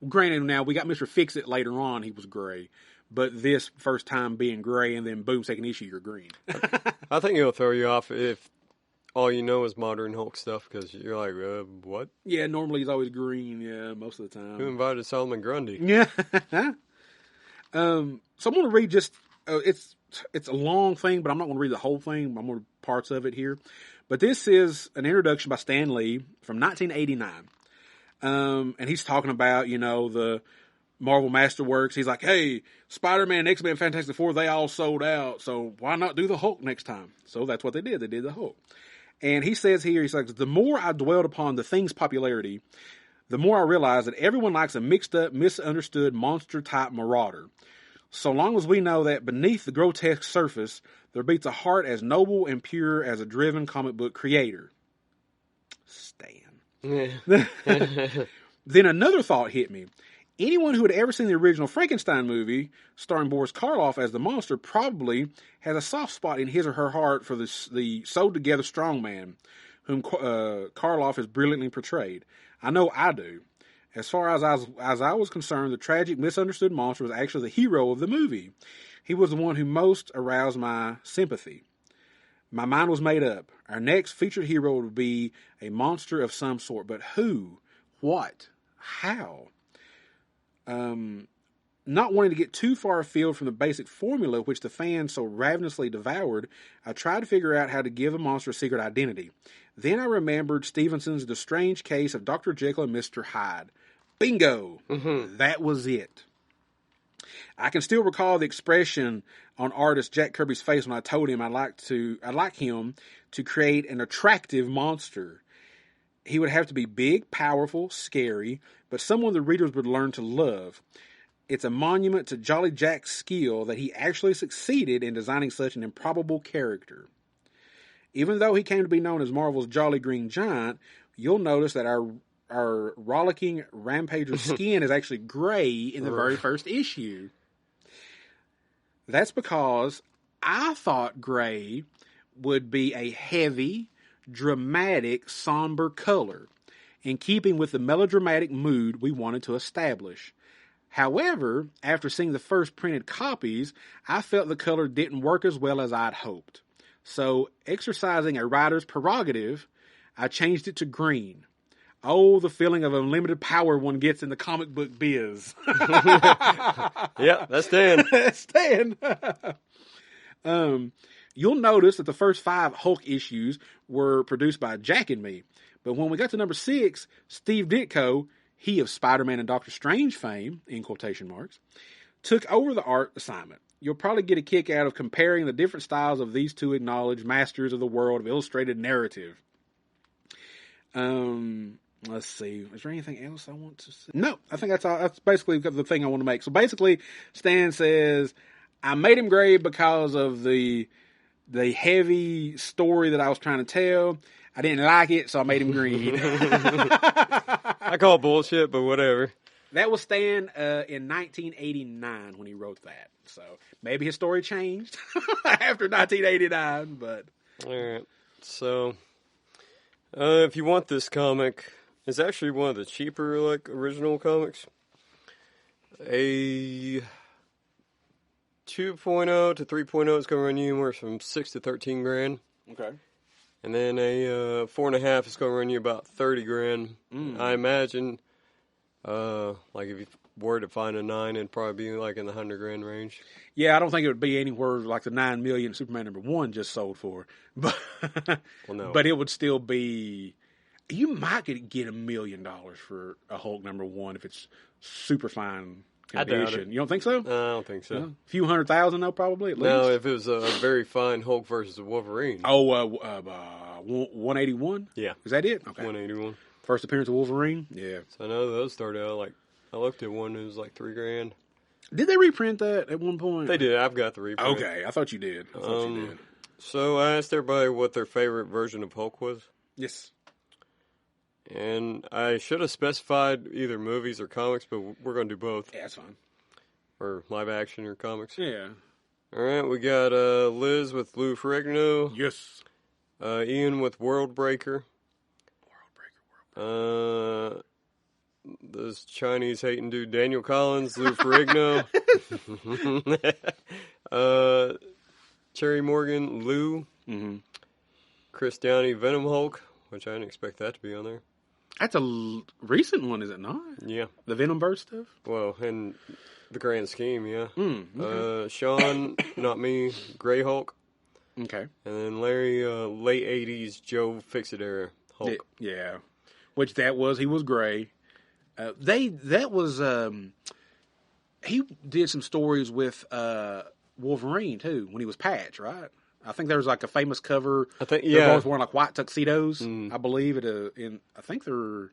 Granted, now, we got Mr. Fix-It later on, he was gray. But this first time being gray, and then boom, second issue, you're green. I think it'll throw you off if all you know is modern Hulk stuff, because you're like, what? Yeah, normally he's always green, most of the time. Who invited Solomon Grundy? Yeah. So I'm going to read just, it's a long thing, but I'm not going to read the whole thing. I'm going to read parts of it here. But this is an introduction by Stan Lee from 1989. And he's talking about, the Marvel Masterworks. He's like, hey, Spider-Man, X-Men, Fantastic Four, they all sold out. So why not do the Hulk next time? So that's what they did. They did the Hulk. And he says here, he's like, the more I dwelled upon the thing's popularity, the more I realized that everyone likes a mixed up, misunderstood monster-type marauder. So long as we know that beneath the grotesque surface, there beats a heart as noble and pure as a driven comic book creator. Stan. Then another thought hit me. Anyone who had ever seen the original Frankenstein movie, starring Boris Karloff as the monster, probably has a soft spot in his or her heart for the sewed-together strongman, whom Karloff has brilliantly portrayed. I know I do. As far as I was concerned, the tragic, misunderstood monster was actually the hero of the movie. He was the one who most aroused my sympathy. My mind was made up. Our next featured hero would be a monster of some sort, but who? What? How? Not wanting to get too far afield from the basic formula which the fans so ravenously devoured, I tried to figure out how to give a monster a secret identity. Then I remembered Stevenson's The Strange Case of Dr. Jekyll and Mr. Hyde. Bingo! Mm-hmm. That was it. I can still recall the expression on artist Jack Kirby's face when I told him I'd like him to create an attractive monster. He would have to be big, powerful, scary, but someone the readers would learn to love. It's a monument to Jolly Jack's skill that he actually succeeded in designing such an improbable character. Even though he came to be known as Marvel's Jolly Green Giant, you'll notice that our rollicking rampager's skin is actually gray in the very first issue. That's because I thought gray would be a heavy, dramatic, somber color, in keeping with the melodramatic mood we wanted to establish. However, after seeing the first printed copies, I felt the color didn't work as well as I'd hoped. So, exercising a writer's prerogative, I changed it to green. Oh, the feeling of unlimited power one gets in the comic book biz. Yeah, that's Dan. That's Dan. You'll notice that the first 5 Hulk issues were produced by Jack and me. But when we got to number 6, Steve Ditko, he of Spider-Man and Doctor Strange fame, in quotation marks, took over the art assignment. You'll probably get a kick out of comparing the different styles of these two acknowledged masters of the world of illustrated narrative. Let's see. Is there anything else I want to say? No, I think that's all. That's basically the thing I want to make. So basically, Stan says, I made him gray because of the heavy story that I was trying to tell. I didn't like it, so I made him green. I call bullshit, but whatever. That was Stan in 1989 when he wrote that. So maybe his story changed after 1989, but... All right. So, if you want this comic, it's actually one of the cheaper, original comics. A 2.0 to 3.0 is going to run you anywhere from $6 to $13,000. Okay. And then a 4.5 is going to run you about $30,000. I imagine, if you were to find a 9, it'd probably be in the $100,000 range. Yeah, I don't think it would be anywhere like the $9 million Superman #1 just sold for, but well, no. But it would still be. You might get $1 million for a Hulk #1 if it's super fine condition. I doubt it. You don't think so? No, I don't think so. A few $100,000 though, probably at least. No, if it was a very fine Hulk versus a Wolverine. Oh, 181. Yeah, is that it? Okay, 181. First appearance of Wolverine. Yeah. So I know those started out I looked at one that was $3,000. Did they reprint that at one point? They did. I've got the reprint. Okay, I thought you did. So I asked everybody what their favorite version of Hulk was. Yes. And I should have specified either movies or comics, but we're going to do both. Yeah, that's fine. Or live action or comics. Yeah. All right, we got Liz with Lou Ferrigno. Yes. Ian with World Breaker. This Chinese hating dude, Daniel Collins, Lou Ferrigno. Cherry Morgan, Lou. Mm-hmm. Chris Downey, Venom Hulk, which I didn't expect that to be on there. That's a recent one, is it not? Yeah. The Venomverse stuff? Well, in the grand scheme, yeah. Okay. Sean, not me, Grey Hulk. Okay. And then Larry, late 80s Joe Fix-It-era Hulk. Yeah. Which he was gray. He did some stories with Wolverine, too, when he was Patch, right? I think there was a famous cover. I think, yeah. They're both wearing white tuxedos. I believe I think are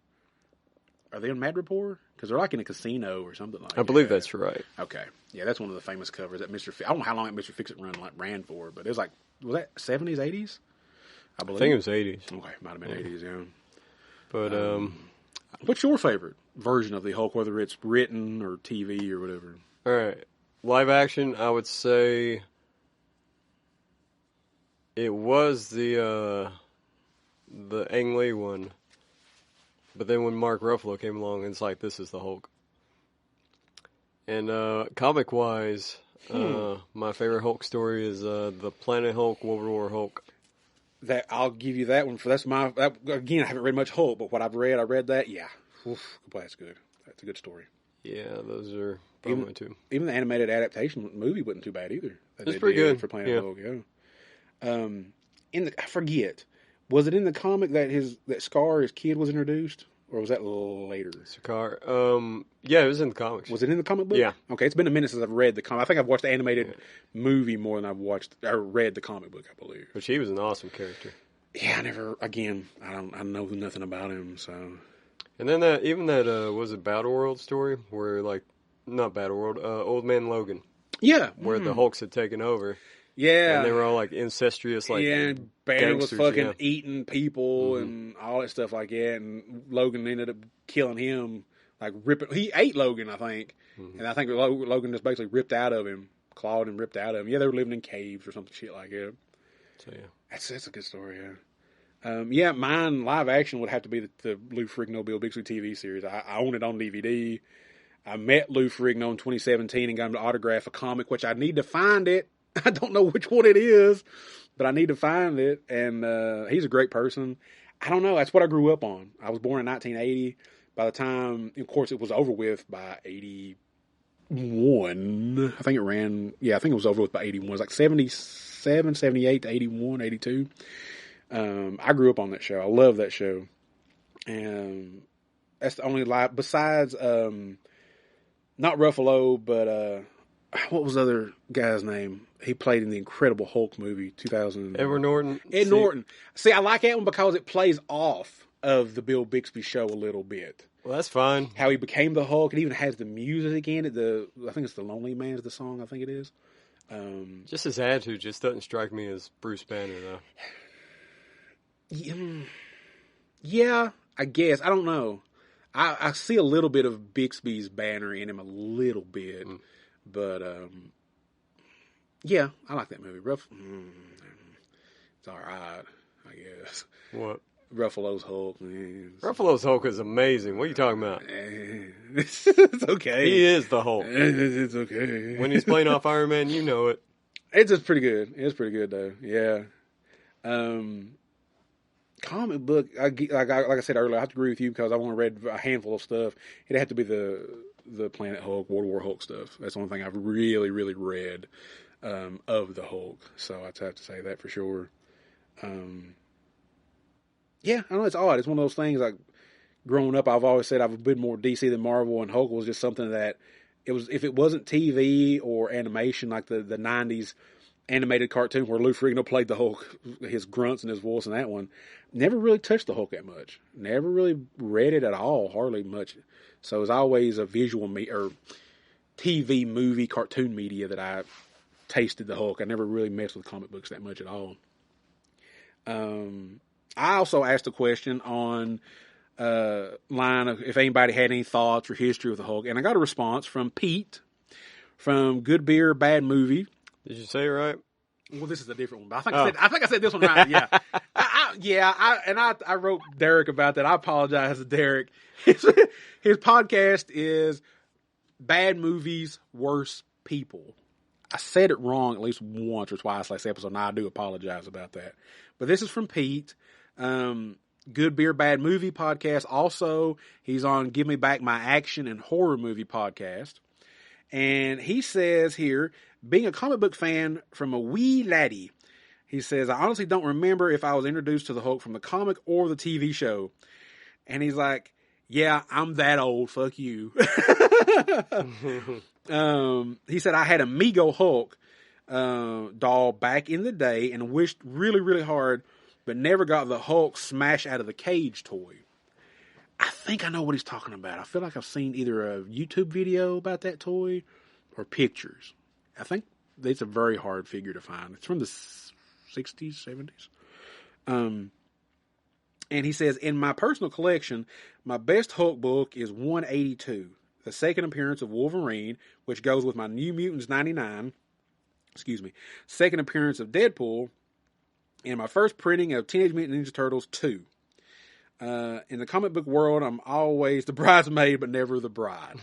they in Mad Rapport? Because they're in a casino or something like that. I believe that's right. Okay. Yeah, that's one of the famous covers that Mr. I don't know how long that Mr. Fix-It ran for, but it was was that 70s, 80s? I believe. I think it was 80s. Okay, might have been 80s, yeah. But, what's your favorite version of the Hulk, whether it's written or TV or whatever? All right. Live action, I would say it was the Ang Lee one. But then when Mark Ruffalo came along, it's like, this is the Hulk. And comic-wise, my favorite Hulk story is the Planet Hulk, World War Hulk. That I'll give you that one for again. I haven't read much Hulk, but what I read that. Yeah, oof, that's good. That's a good story. Yeah, those are probably two. Even the animated adaptation movie wasn't too bad either. It's pretty good for Planet Hulk. Yeah. I forget. Was it in the comic that Scar, his kid, was introduced, or was that later? Scar. Yeah, it was in the comics. Was it in the comic book? Yeah. Okay, it's been a minute since I've read the comic. I think I've watched the animated movie more than I've read the comic book, I believe. Which he was an awesome character. Yeah, I know nothing about him, so. And then that was it Battle World story where not Battle World, Old Man Logan. Yeah. Where the Hulks had taken over. Yeah. And they were all like incestuous, and Banner was fucking yeah. eating people and all that stuff like that, and Logan ended up killing him, like ripping. He ate Logan, I think, and I think Logan just basically ripped out of him, clawed and ripped out of him. Yeah, they were living in caves or something shit like that. So yeah, that's a good story. Yeah. Mine live action would have to be the Lou Ferrigno Bill Bixby TV series. I own it on DVD. I met Lou Ferrigno in 2017 and got him to autograph a comic, which I need to find it. I don't know which one it is, but I need to find it. And he's a great person. I don't know. That's what I grew up on. I was born in 1980. By the time, of course, it was over with by 81. I think it ran. Yeah, I think it was over with by 81. It was like 77, 78 to 81, 82. I grew up on that show. I love that show. And that's the only live, besides, not Ruffalo, but, what was the other guy's name? He played in the Incredible Hulk movie, 2000. Edward Norton. Norton. See, I like that one because it plays off of the Bill Bixby show a little bit. Well, that's fine. How he became the Hulk. It even has the music in it. I think it's The Lonely Man is the song, I think it is. Just his attitude just doesn't strike me as Bruce Banner, though. Yeah, I guess. I don't know. I see a little bit of Bixby's Banner in him, a little bit. But, yeah, I like that movie. It's all right, I guess. What? Ruffalo's Hulk, man. Ruffalo's Hulk is amazing. What are you talking about? It's okay. He is the Hulk. It's okay. When he's playing off Iron Man, you know it. It's just pretty good. It's pretty good, though. Yeah. Comic book, like I said earlier, I have to agree with you because I only read a handful of stuff. It'd have to be the Planet Hulk, World War Hulk stuff. That's the only thing I've really, really read of the Hulk. So I'd have to say that for sure. Yeah, I know it's odd. It's one of those things like growing up, I've always said I've been more DC than Marvel, and Hulk was just something that if it wasn't TV or animation like the 90s animated cartoon where Lou Ferrigno played the Hulk, his grunts and his voice in that one, never really touched the Hulk that much. Never really read it at all, hardly much. So it was always a visual or TV, movie, cartoon media that I tasted the Hulk. I never really messed with comic books that much at all. I also asked a question on line of if anybody had any thoughts or history with the Hulk, and I got a response from Pete from Good Beer, Bad Movie. Did you say it right? Well, this is a different one, but I think I said this one right. Yeah, I wrote Derek about that. I apologize to Derek. His podcast is Bad Movies, Worse People. I said it wrong at least once or twice last episode, and I do apologize about that. But this is from Pete. Good Beer, Bad Movie podcast. Also, he's on Give Me Back My Action and Horror Movie podcast. And he says here, being a comic book fan from a wee laddie, he says, I honestly don't remember if I was introduced to the Hulk from the comic or the TV show. And he's like, yeah, I'm that old. Fuck you. He said, I had a Mego Hulk doll back in the day and wished really, really hard, but never got the Hulk smash out of the cage toy. I think I know what he's talking about. I feel like I've seen either a YouTube video about that toy or pictures. I think it's a very hard figure to find. It's from the 60s, 70s. And he says, in my personal collection, my best Hulk book is 182, the second appearance of Wolverine, which goes with my New Mutants 99, second appearance of Deadpool, and my first printing of Teenage Mutant Ninja Turtles 2. In the comic book world, I'm always the bridesmaid, but never the bride.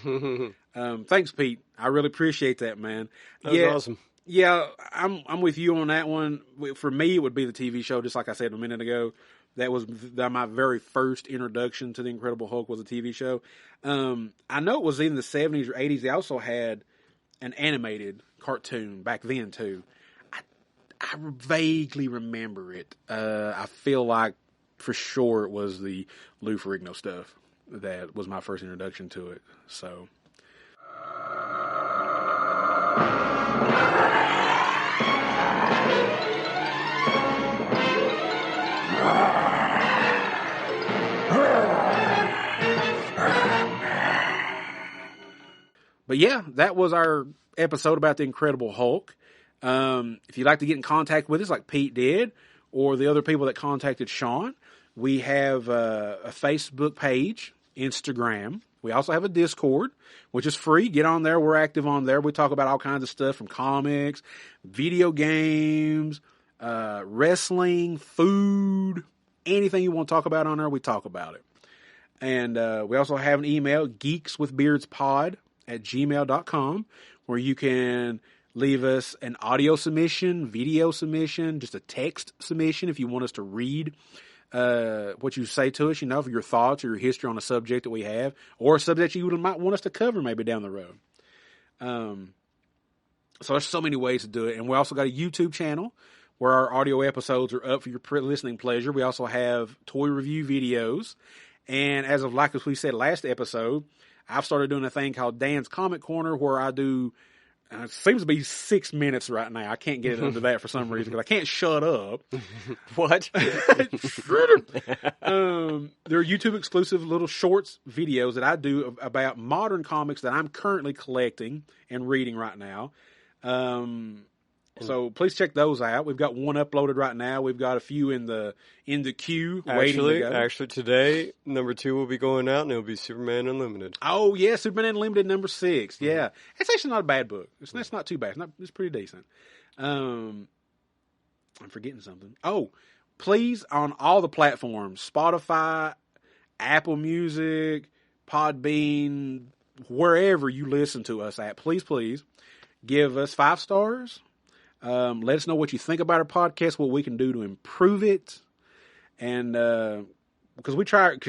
Thanks, Pete. I really appreciate that, man. That was awesome. Yeah, I'm with you on that one. For me, it would be the TV show, just like I said a minute ago. That was my very first introduction to the Incredible Hulk was a TV show. I know it was in the 70s or 80s. They also had an animated cartoon back then, too. I vaguely remember it. I feel like for sure it was the Lou Ferrigno stuff that was my first introduction to it. So... But yeah, that was our episode about the Incredible Hulk. If you'd like to get in contact with us like Pete did, or the other people that contacted Sean, we have a Facebook page, Instagram. We also have a Discord, which is free. Get on there. We're active on there. We talk about all kinds of stuff from comics, video games, wrestling, food, anything you want to talk about on there, we talk about it. And we also have an email, geekswithbeardspod@gmail.com, where you can leave us an audio submission, video submission, just a text submission if you want us to read what you say to us, for your thoughts or your history on a subject that we have, or a subject you might want us to cover maybe down the road. So there's so many ways to do it. And we also got a YouTube channel where our audio episodes are up for your listening pleasure. We also have toy review videos. And as we said last episode, I've started doing a thing called Dan's Comic Corner where I do, it seems to be 6 minutes right now. I can't get it under that for some reason because I can't shut up. What? They're YouTube exclusive little shorts videos that I do about modern comics that I'm currently collecting and reading right now. So please check those out. We've got one uploaded right now. We've got a few in the queue waiting to go. Actually, today number 2 will be going out, and it'll be Superman Unlimited. Oh yeah, Superman Unlimited number 6. Yeah, it's actually not a bad book. It's not too bad. It's pretty decent. I'm forgetting something. Oh, please, on all the platforms, Spotify, Apple Music, Podbean, wherever you listen to us at, please give us 5 stars. Let us know what you think about our podcast, what we can do to improve it. And, because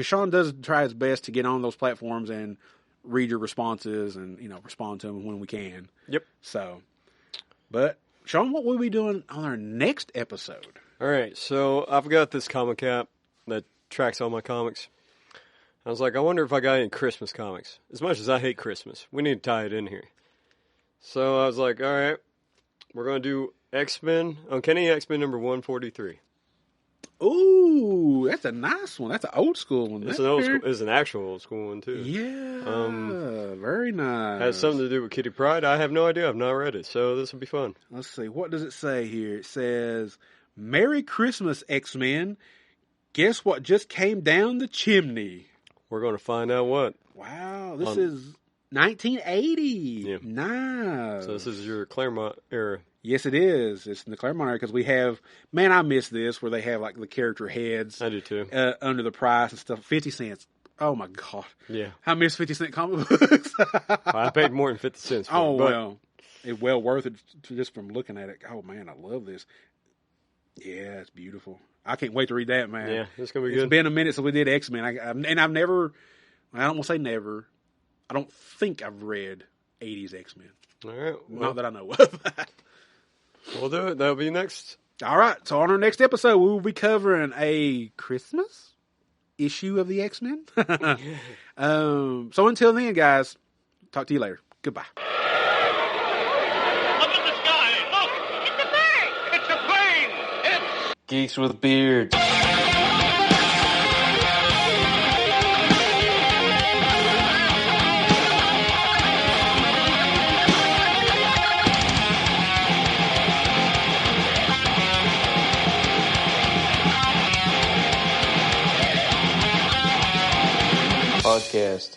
Sean does try his best to get on those platforms and read your responses and, respond to them when we can. Yep. So, but Sean, what will we be doing on our next episode? All right. So I've got this comic app that tracks all my comics. I was like, I wonder if I got any Christmas comics. As much as I hate Christmas, we need to tie it in here. So I was like, all right. We're going to do X-Men, Uncanny X-Men number 143. Ooh, that's a nice one. That's an old school one. It's an actual old school one, too. Yeah, very nice. Has something to do with Kitty Pryde. I have no idea. I've not read it, so this will be fun. Let's see. What does it say here? It says, Merry Christmas, X-Men. Guess what just came down the chimney? We're going to find out what. Wow, this is 1980. Yeah. Nice. So this is your Claremont era. Yes, it is. It's in the Claremont era because we have, man, I miss this where they have like the character heads. I do too. Under the price and stuff. 50 cents. Oh my God. Yeah. I miss 50-cent comic books. I paid more than 50 cents for it. Well. It's well worth it just from looking at it. Oh man, I love this. Yeah, it's beautiful. I can't wait to read that, man. Yeah, it's going to be good. It's been a minute since we did X-Men. And I've never, I don't want to say never, I don't think I've read 80s X-Men. All right. Well, not that I know of. We'll do it. That'll be next. All right. So on our next episode, we will be covering a Christmas issue of the X-Men. So until then, guys, talk to you later. Goodbye. Up in the sky. Look. It's a bird. It's a plane. It's Geeks with Beards. Podcast.